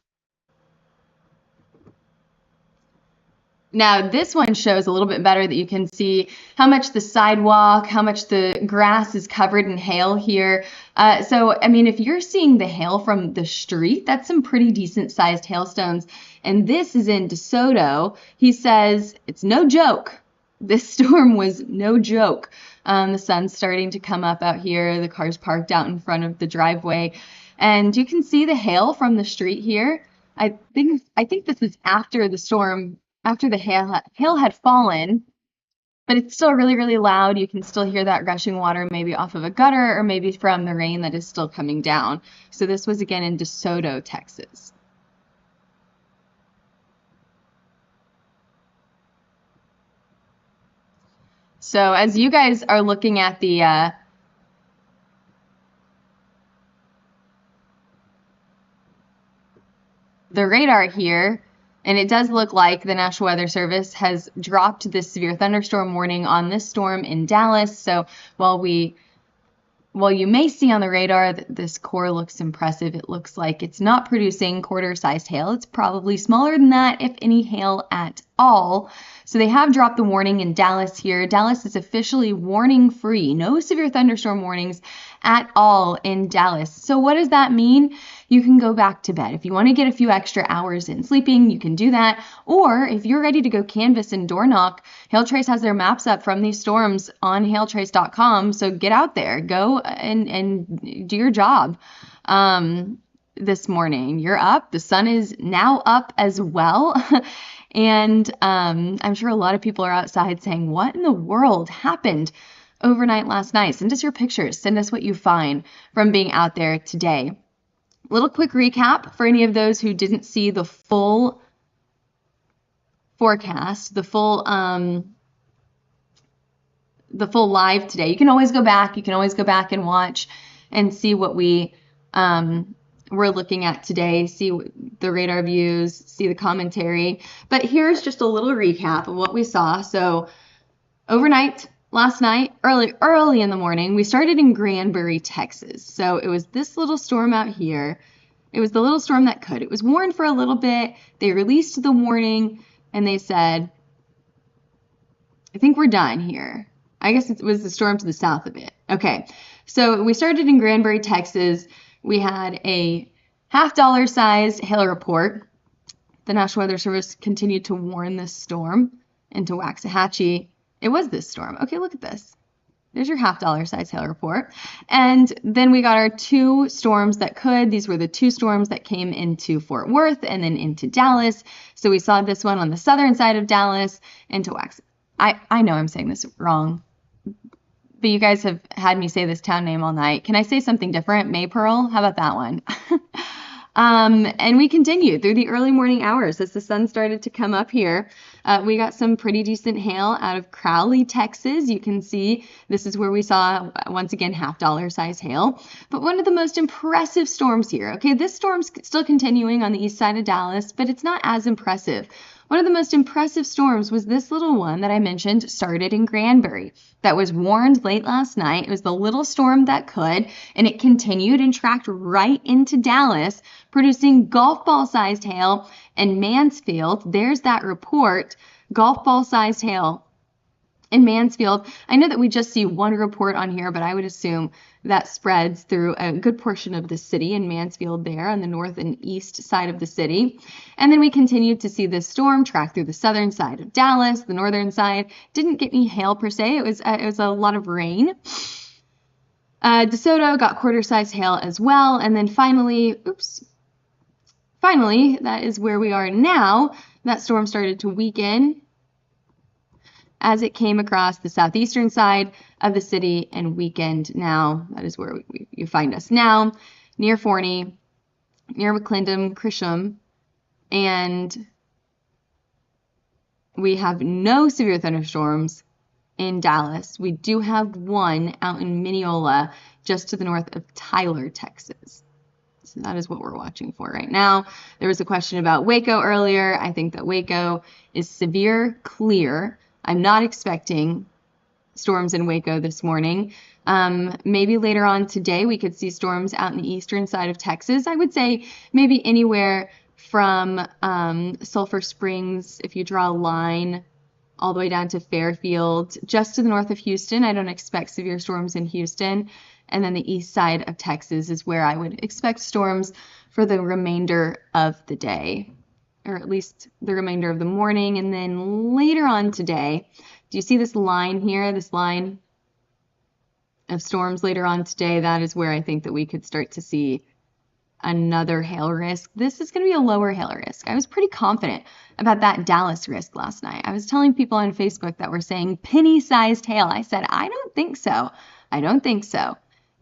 Now, this one shows a little bit better that you can see how much the sidewalk, how much the grass is covered in hail here. So, I mean, if you're seeing the hail from the street, that's some pretty decent sized hailstones. And this is in DeSoto. He says it's no joke. This storm was no joke. The sun's starting to come up out here. The car's parked out in front of the driveway. And you can see the hail from the street here. I think this is after the storm, after the hail had fallen, but it's still really, really loud. You can still hear that rushing water maybe off of a gutter or maybe from the rain that is still coming down. So this was again in DeSoto, Texas. So as you guys are looking at the radar here, and it does look like the National Weather Service has dropped this severe thunderstorm warning on this storm in Dallas. So while you may see on the radar that this core looks impressive, it looks like it's not producing quarter-sized hail. It's probably smaller than that, if any hail at all. So they have dropped the warning in Dallas here. Dallas is officially warning free. No severe thunderstorm warnings at all in Dallas. So what does that mean? You can go back to bed. If you want to get a few extra hours in sleeping, you can do that. Or if you're ready to go canvas and door knock, Hailtrace has their maps up from these storms on hailtrace.com. So get out there, go and do your job. This morning, you're up. The sun is now up as well. And I'm sure a lot of people are outside saying, what in the world happened overnight last night? Send us your pictures. Send us what you find from being out there today. Little quick recap for any of those who didn't see the full forecast, the full live today. You can always go back. You can always go back and watch and see what we're looking at today, see the radar views, see the commentary. But here's just a little recap of what we saw. So overnight, last night, early in the morning, we started in Granbury, Texas. So it was this little storm out here. It was the little storm that could. It was warned for a little bit. They released the warning and they said, I think we're done here. I guess it was the storm to the south of it. Okay, so we started in Granbury, Texas. We had a $50 sized hail report. The National Weather Service continued to warn this storm into Waxahachie. It was this storm. Okay, look at this. There's your $50 size hail report. And then we got our two storms that could. These were the two storms that came into Fort Worth and then into Dallas. So we saw this one on the southern side of Dallas into Waxahachie. I know I'm saying this wrong, but you guys have had me say this town name all night. Can I say something different? Maypearl? How about that one? And we continued through the early morning hours as the sun started to come up here. We got some pretty decent hail out of Crowley, Texas. You can see this is where we saw, once again, $half size hail. But one of the most impressive storms here, okay, this storm's still continuing on the east side of Dallas, but it's not as impressive. One of the most impressive storms was this little one that I mentioned started in Granbury that was warned late last night. It was the little storm that could, and it continued and tracked right into Dallas, producing golf ball sized hail in Mansfield. There's that report, golf ball sized hail in Mansfield. I know that we just see one report on here, but I would assume that spreads through a good portion of the city in Mansfield there on the north and east side of the city. And then we continued to see this storm track through the southern side of Dallas, the northern side. Didn't get any hail per se. It was a lot of rain. DeSoto got quarter-sized hail as well. And then finally, that is where we are now. That storm started to weaken as it came across the southeastern side of the city and weakened. Now, that is where you find us now, near Forney, near McClendon, Grisham, and we have no severe thunderstorms in Dallas. We do have one out in Mineola, just to the north of Tyler, Texas. So that is what we're watching for right now. There was a question about Waco earlier. I think that Waco is severe clear. I'm not expecting storms in Waco this morning. Maybe later on today we could see storms out in the eastern side of Texas. I would say maybe anywhere from Sulphur Springs, if you draw a line all the way down to Fairfield, just to the north of Houston. I don't expect severe storms in Houston. And then the east side of Texas is where I would expect storms for the remainder of the day, or at least the remainder of the morning. And then later on today, do you see this line here, this line of storms later on today? That is where I think that we could start to see another hail risk. This is going to be a lower hail risk. I was pretty confident about that Dallas risk last night. I was telling people on Facebook that were saying penny-sized hail. I said, I don't think so. I don't think so.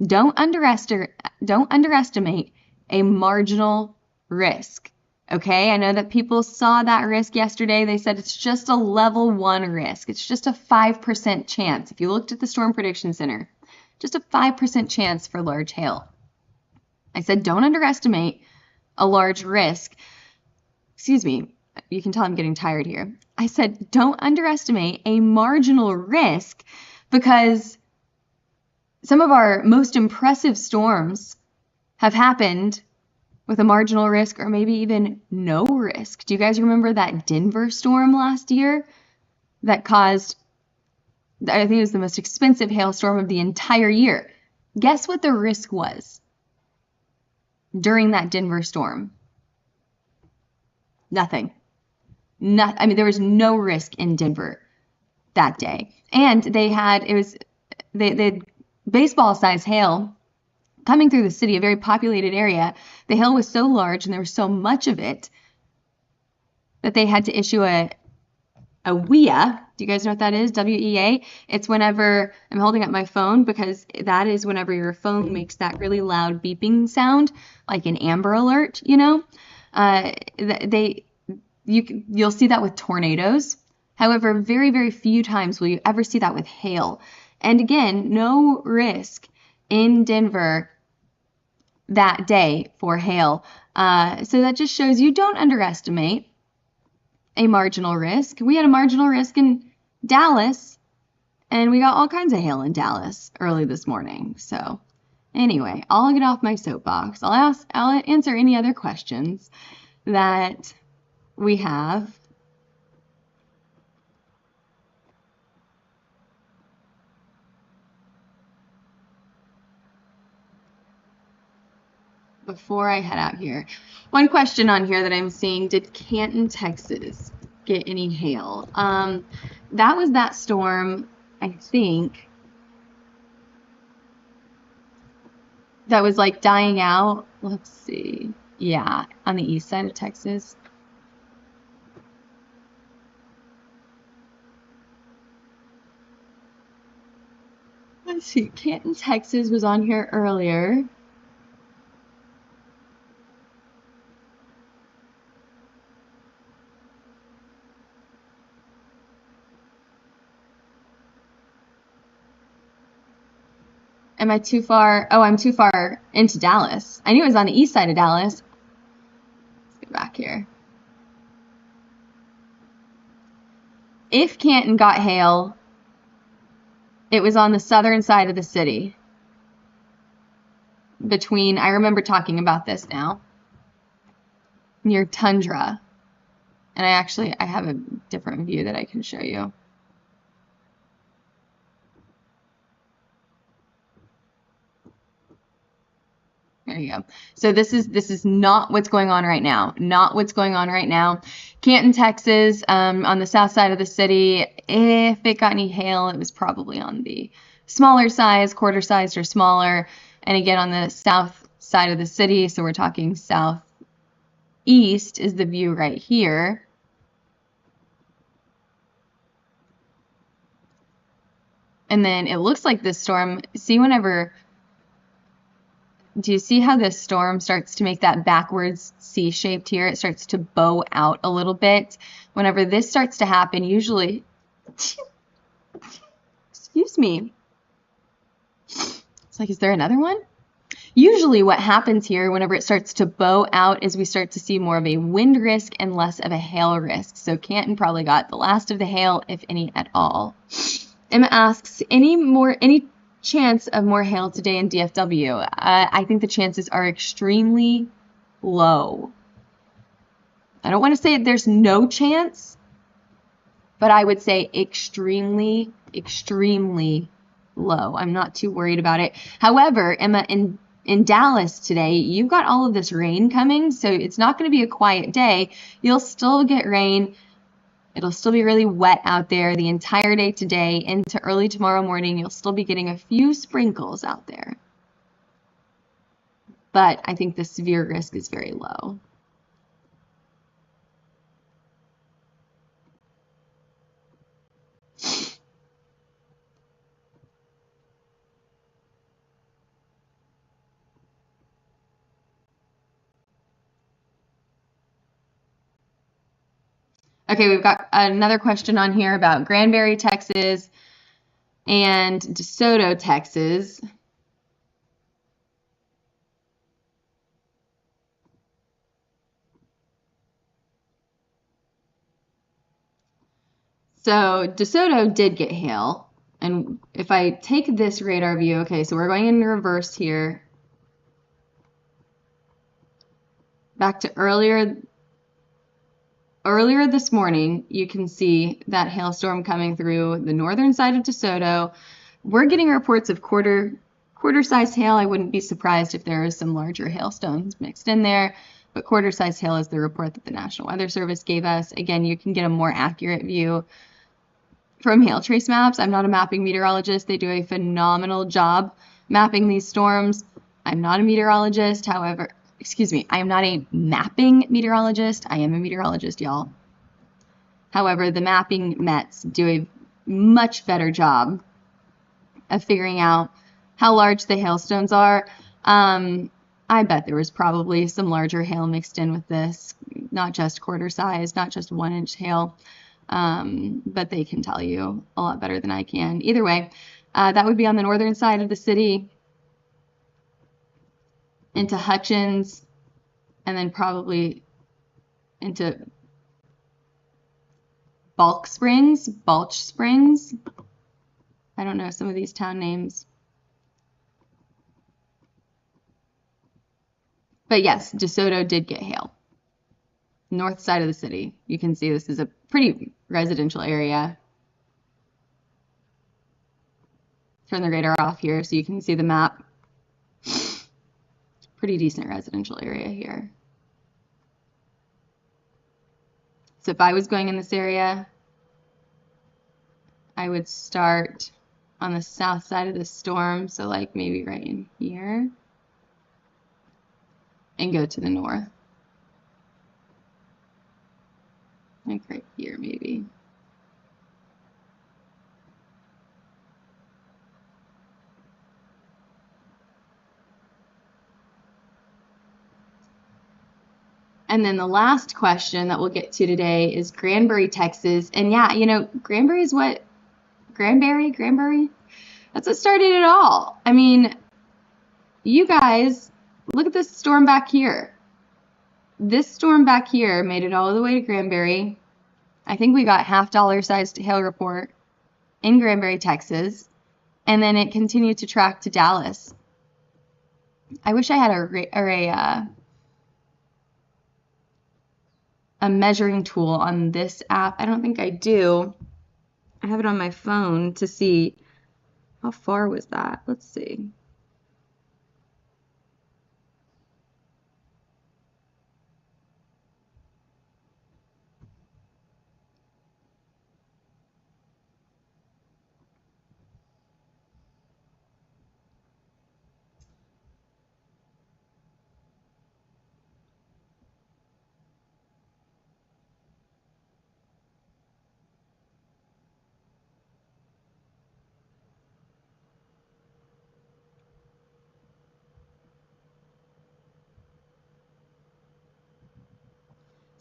Don't underestimate a marginal risk. Okay, I know that people saw that risk yesterday. They said it's just a level 1 risk. It's just a 5% chance. If you looked at the Storm Prediction Center, just a 5% chance for large hail. I said don't underestimate a large risk. Excuse me, you can tell I'm getting tired here. I said don't underestimate a marginal risk, because some of our most impressive storms have happened with a marginal risk or maybe even no risk. Do you guys remember that Denver storm last year that caused, I think it was the most expensive hailstorm of the entire year? Guess what the risk was during that Denver storm? Nothing. I mean, there was no risk in Denver that day. And they had baseball-sized hail coming through the city, a very populated area. The hail was so large and there was so much of it that they had to issue a WEA. Do you guys know what that is? WEA. It's whenever, I'm holding up my phone because that is whenever your phone makes that really loud beeping sound, like an Amber Alert, you know? You'll see that with tornadoes. However, very, very few times will you ever see that with hail. And again, no risk in Denver that day for hail. So that just shows you don't underestimate a marginal risk. We had a marginal risk in Dallas, and we got all kinds of hail in Dallas early this morning. So anyway, I'll get off my soapbox. I'll answer any other questions that we have. Before I head out here. One question on here that I'm seeing, did Canton, Texas get any hail? That was that storm, I think, that was like dying out. Let's see. Yeah, on the east side of Texas. Let's see. Canton, Texas was on here earlier. Am I too far? Oh, I'm too far into Dallas. I knew it was on the east side of Dallas. Let's get back here. If Canton got hail, it was on the southern side of the city. I remember talking about this now, near Tundra. And I have a different view that I can show you. There you go. So this is not what's going on right now. Not what's going on right now. Canton, Texas, on the south side of the city. If it got any hail, it was probably on the smaller size, quarter sized or smaller. And again, on the south side of the city, so we're talking southeast is the view right here. And then it looks like this storm, do you see how this storm starts to make that backwards C-shaped here? It starts to bow out a little bit. Whenever this starts to happen, usually, excuse me. It's like, is there another one? Usually what happens here whenever it starts to bow out is we start to see more of a wind risk and less of a hail risk. So Canton probably got the last of the hail, if any at all. Emma asks, any chance of more hail today in DFW? I think the chances are extremely low. I don't want to say there's no chance, but I would say extremely, extremely low. I'm not too worried about it. However, Emma, in Dallas today, you've got all of this rain coming, so it's not going to be a quiet day. You'll still get rain. It'll still be really wet out there the entire day today into early tomorrow morning. You'll still be getting a few sprinkles out there. But I think the severe risk is very low. Okay, we've got another question on here about Granbury, Texas, and DeSoto, Texas. So DeSoto did get hail. And if I take this radar view, okay, so we're going in reverse here. Back to earlier this morning, you can see that hailstorm coming through the northern side of DeSoto. We're getting reports of quarter-sized hail. I wouldn't be surprised if there is some larger hailstones mixed in there, but quarter-sized hail is the report that the National Weather Service gave us. Again, you can get a more accurate view from hail trace maps. I'm not a mapping meteorologist. They do a phenomenal job mapping these storms. I'm not a meteorologist, however, excuse me, I am not a mapping meteorologist. I am a meteorologist, y'all. However, the mapping Mets do a much better job of figuring out how large the hailstones are. I bet there was probably some larger hail mixed in with this, not just quarter size, not just 1-inch hail, but they can tell you a lot better than I can. Either way, that would be on the northern side of the city, into Hutchins, and then probably into Balch Springs. I don't know some of these town names. But yes, DeSoto did get hail. North side of the city. You can see this is a pretty residential area. Turn the radar off here so you can see the map. Pretty decent residential area here. So if I was going in this area, I would start on the south side of the storm, so like maybe right in here, and go to the north. Like right here, maybe. And then the last question that we'll get to today is Granbury, Texas. And yeah, you know, Granbury is what? Granbury? That's what started it all. I mean, you guys, look at this storm back here. This storm back here made it all the way to Granbury. I think we got half-dollar sized hail report in Granbury, Texas, and then it continued to track to Dallas. I wish I had a measuring tool on this app. I don't think I do. I have it on my phone to see how far was that. Let's see.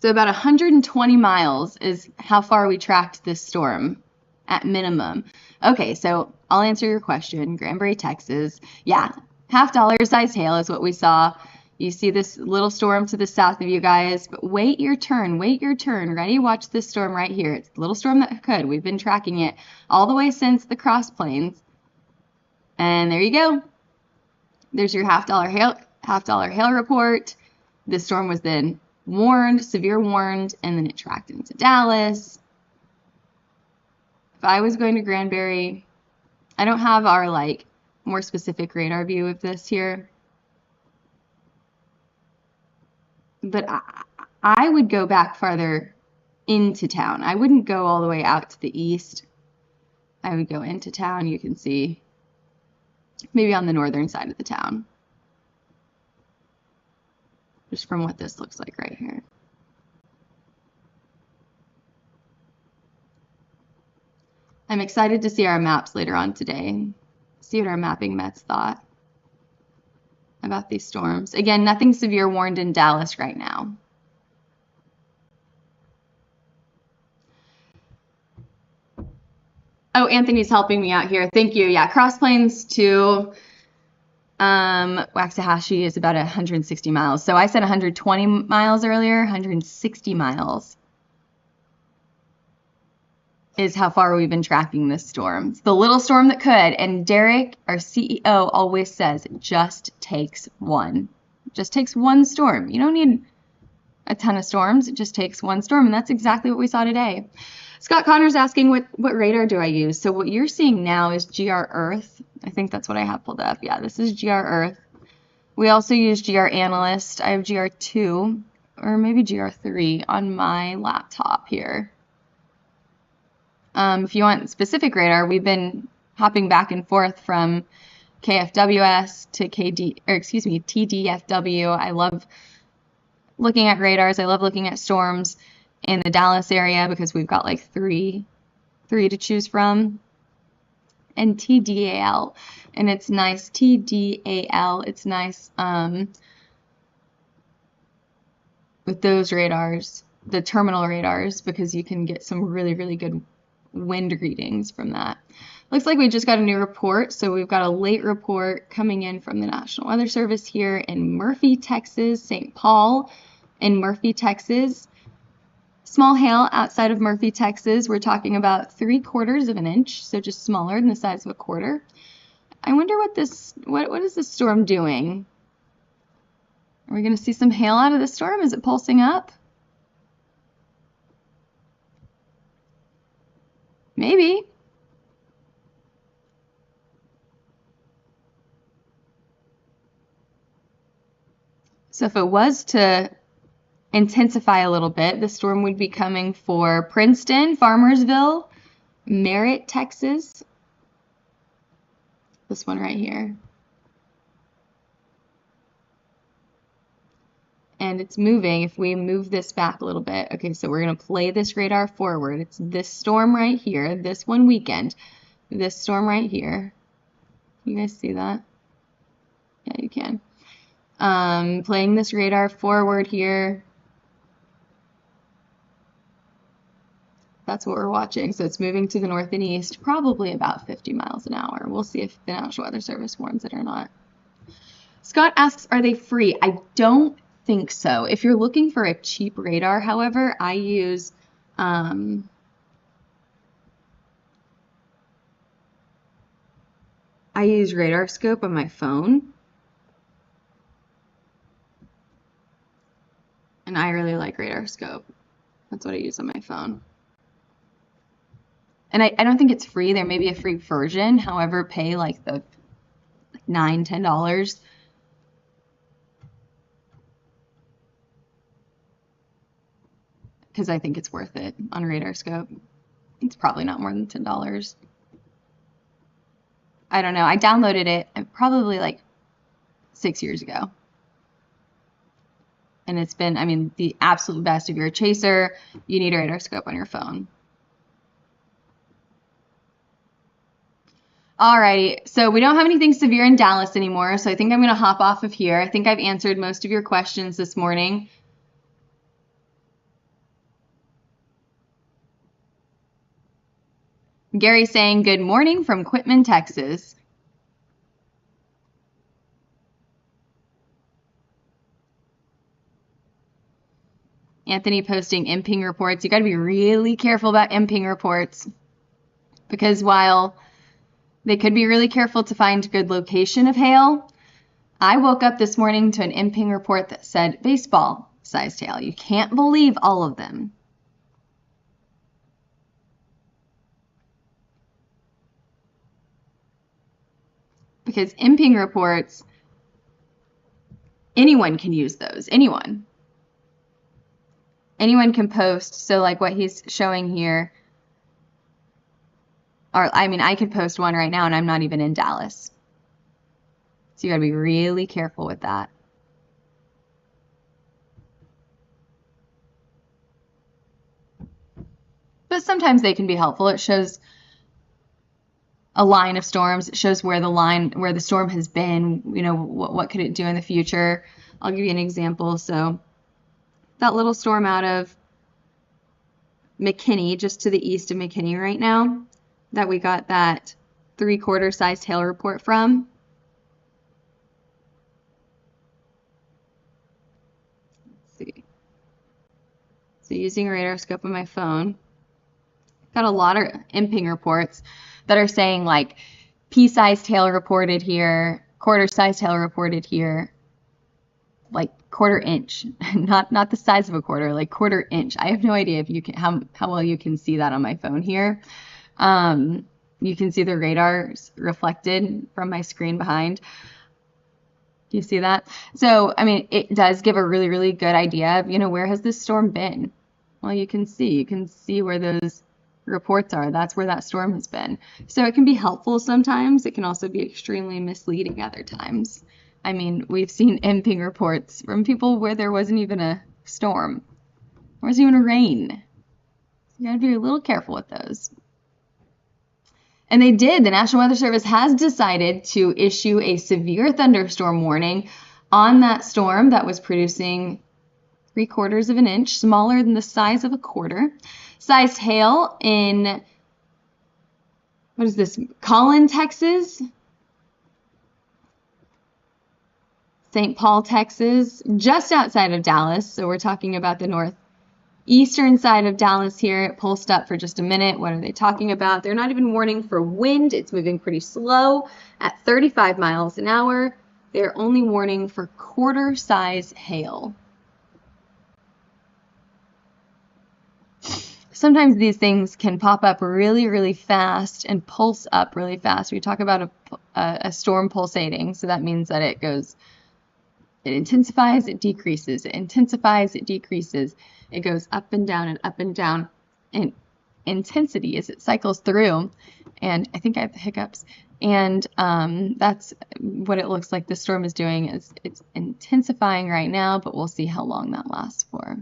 So about 120 miles is how far we tracked this storm at minimum. Okay, so I'll answer your question. Granbury, Texas. Yeah, half-dollar sized hail is what we saw. You see this little storm to the south of you guys, but wait your turn, wait your turn. Ready? Watch this storm right here. It's a little storm that could. We've been tracking it all the way since the Cross Plains. And there you go. There's your half-dollar hail report. This storm was then warned, severe warned, and then it tracked into Dallas. If I was going to Granbury, I don't have our more specific radar view of this here, but I would go back farther into town. I wouldn't go all the way out to the east. I would go into town. You can see maybe on the northern side of the town, just from what this looks like right here. I'm excited to see our maps later on today, see what our mapping mets thought about these storms. Again, nothing severe warned in Dallas right now. Oh, Anthony's helping me out here. Thank you. Yeah, Cross Plains to Waxahachie is about 160 miles. So I said 120 miles earlier, 160 miles is how far we've been tracking this storm. It's the little storm that could. And Derek, our CEO, always says it just takes one. It just takes one storm. You don't need a ton of storms. It just takes one storm. And that's exactly what we saw today. Scott Connor's asking what radar do I use? So what you're seeing now is GR Earth. I think that's what I have pulled up. Yeah, this is GR Earth. We also use GR Analyst. I have GR2 or maybe GR3 on my laptop here. If you want specific radar, we've been hopping back and forth from KFWS to TDFW. I love looking at radars. I love looking at storms in the Dallas area because we've got like three to choose from. And TDAL, and it's nice. TDAL, it's nice with those radars, the terminal radars, because you can get some really, really good wind readings from that. Looks like we just got a new report. So we've got a late report coming in from the National Weather Service here in Murphy, Texas, St. Paul in Murphy, Texas. Small hail outside of Murphy, Texas. We're talking about 3/4 of an inch, so just smaller than the size of a quarter. I wonder what is this storm doing? Are we going to see some hail out of the storm? Is it pulsing up? Maybe. So if it was to intensify a little bit, the storm would be coming for Princeton, Farmersville, Merritt, Texas. This one right here. And it's moving. If we move this back a little bit, okay, so we're going to play this radar forward. It's this storm right here, this one weekend, this storm right here. You guys see that? Yeah, you can. Playing this radar forward here. That's what we're watching. So it's moving to the north and east, probably about 50 miles an hour. We'll see if the National Weather Service warns it or not. Scott asks, are they free? I don't think so. If you're looking for a cheap radar, however, I use Radar Scope on my phone. And I really like Radar Scope. That's what I use on my phone. And I don't think it's free. There may be a free version. However, pay like the $9, $10. Because I think it's worth it on Radar Scope. It's probably not more than $10. I don't know. I downloaded it probably like 6 years ago. And it's been, I mean, the absolute best. If you're a chaser, you need a Radar Scope on your phone. Alrighty, so we don't have anything severe in Dallas anymore, so I think I'm going to hop off of here. I think I've answered most of your questions this morning. Gary saying good morning from Quitman, Texas. Anthony posting MPing reports. You got to be really careful about MPing reports because while they could be really careful to find good location of hail, I woke up this morning to an MPing report that said baseball sized hail. You can't believe all of them. Because MPing reports, anyone can use those. Anyone can post. So like what he's showing here, or I mean, I could post one right now and I'm not even in Dallas. So you gotta be really careful with that. But sometimes they can be helpful. It shows a line of storms. It shows where the storm has been, you know, what could it do in the future. I'll give you an example. So that little storm out of McKinney, just to the east of McKinney right now, that we got that 3/4 sized hail report from. Let's see. So using a radar scope on my phone, got a lot of MPing reports that are saying like pea-sized hail reported here, quarter-sized hail reported here, like 1/4 inch, not the size of a quarter, like 1/4 inch. I have no idea if you can how well you can see that on my phone here. You can see the radars reflected from my screen behind. Do you see that? So, I mean, it does give a really, really good idea of, you know, where has this storm been? Well, you can see where those reports are. That's where that storm has been. So it can be helpful sometimes. It can also be extremely misleading other times. I mean, we've seen MPing reports from people where there wasn't even a storm. There wasn't even a rain. So you gotta be a little careful with those. And they did. The National Weather Service has decided to issue a severe thunderstorm warning on that storm that was producing 3/4 of an inch, smaller than the size of a quarter, sized hail in, what is this, Collin, Texas, St. Paul, Texas, just outside of Dallas. So we're talking about the northeastern side of Dallas here. It pulsed up for just a minute. What are they talking about? They're not even warning for wind. It's moving pretty slow at 35 miles an hour. They're only warning for quarter-size hail. Sometimes these things can pop up really, really fast and pulse up really fast. We talk about a storm pulsating, so that means that it intensifies, it decreases, it intensifies, it decreases. It goes up and down and up and down in intensity as it cycles through. And I think I have the hiccups. And that's what it looks like the storm is doing. It's intensifying right now, but we'll see how long that lasts for.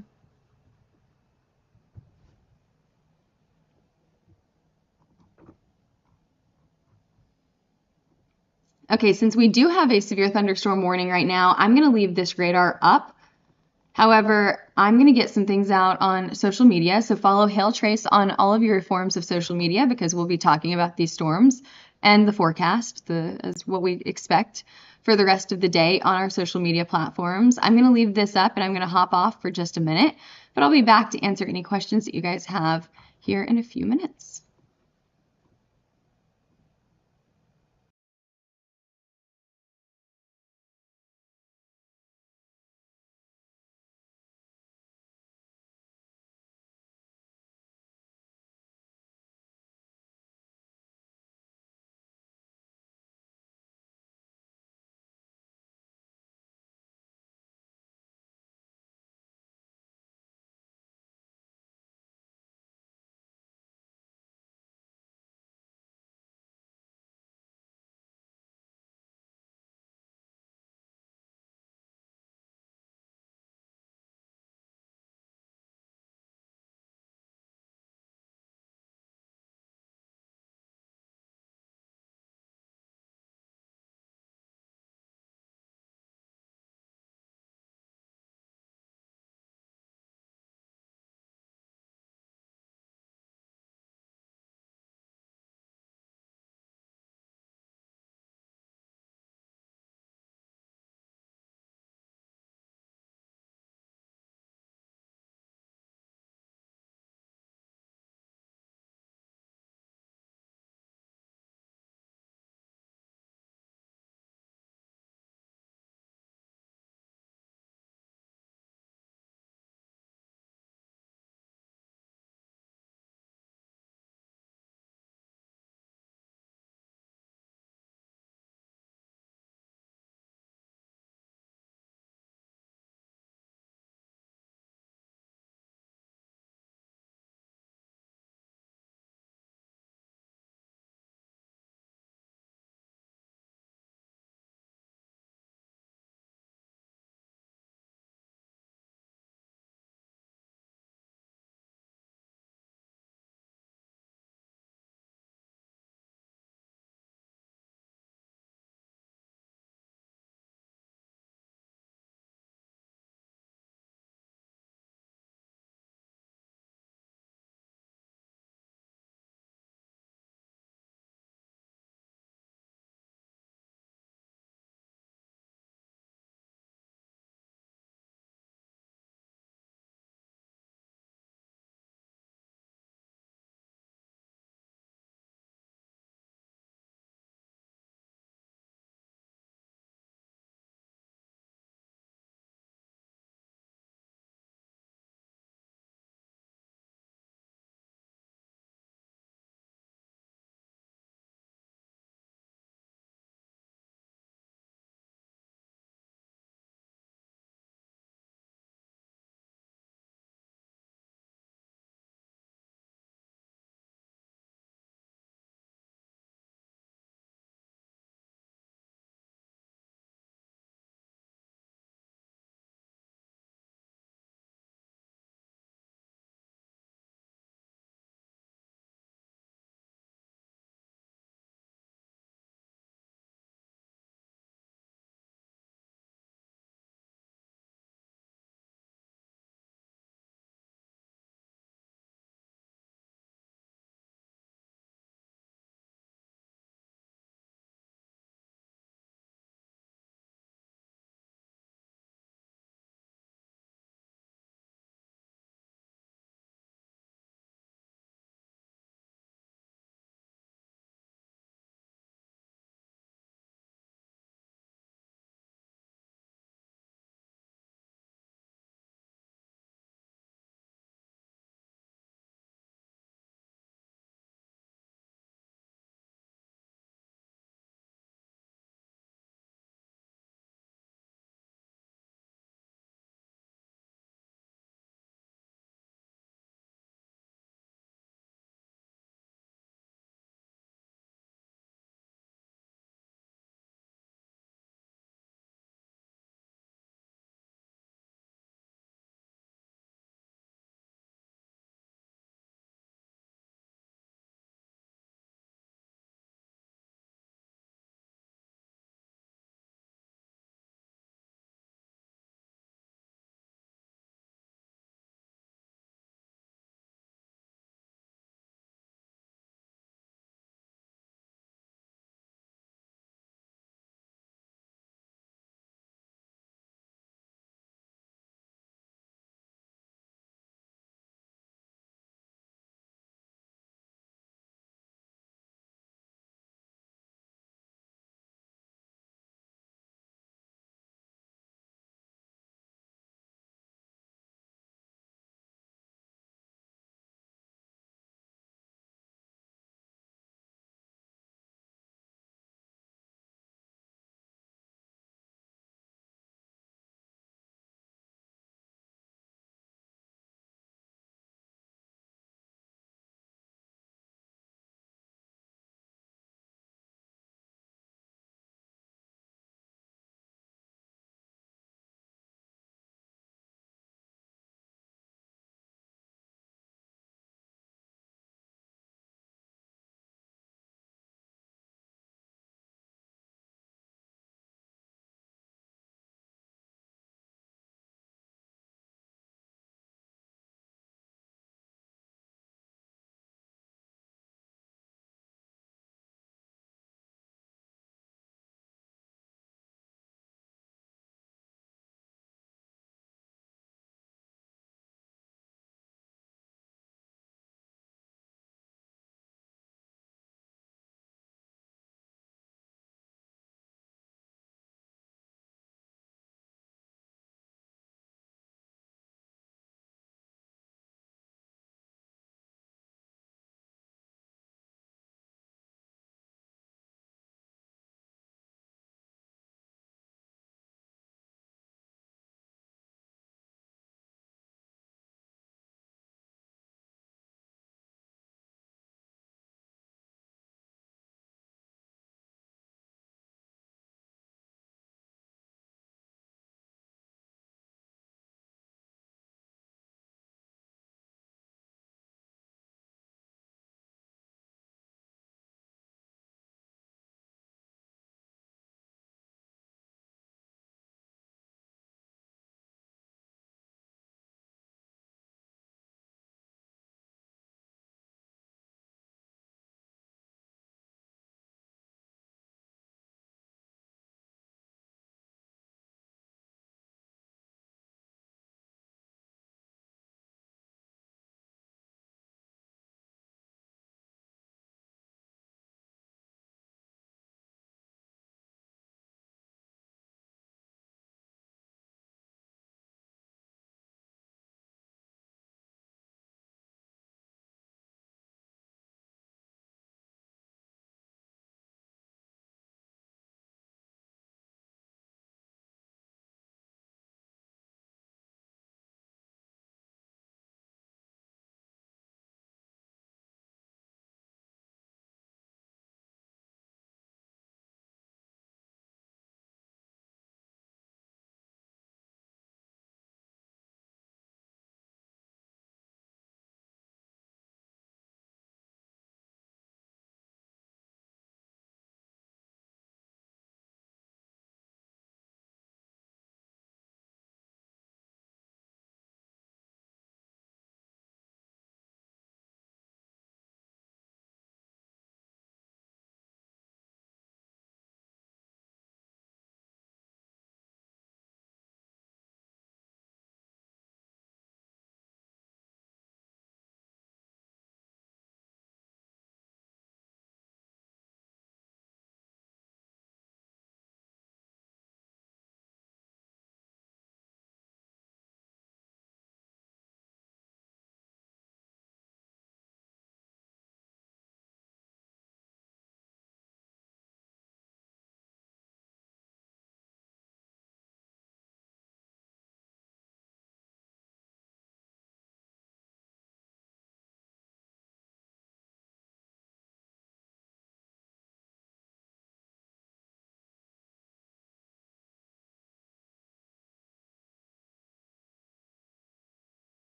Okay, since we do have a severe thunderstorm warning right now, I'm going to leave this radar up However, I'm going to get some things out on social media, so follow Hail Trace on all of your forms of social media because we'll be talking about these storms and the forecast, as what we expect for the rest of the day on our social media platforms. I'm going to leave this up and I'm going to hop off for just a minute, but I'll be back to answer any questions that you guys have here in a few minutes.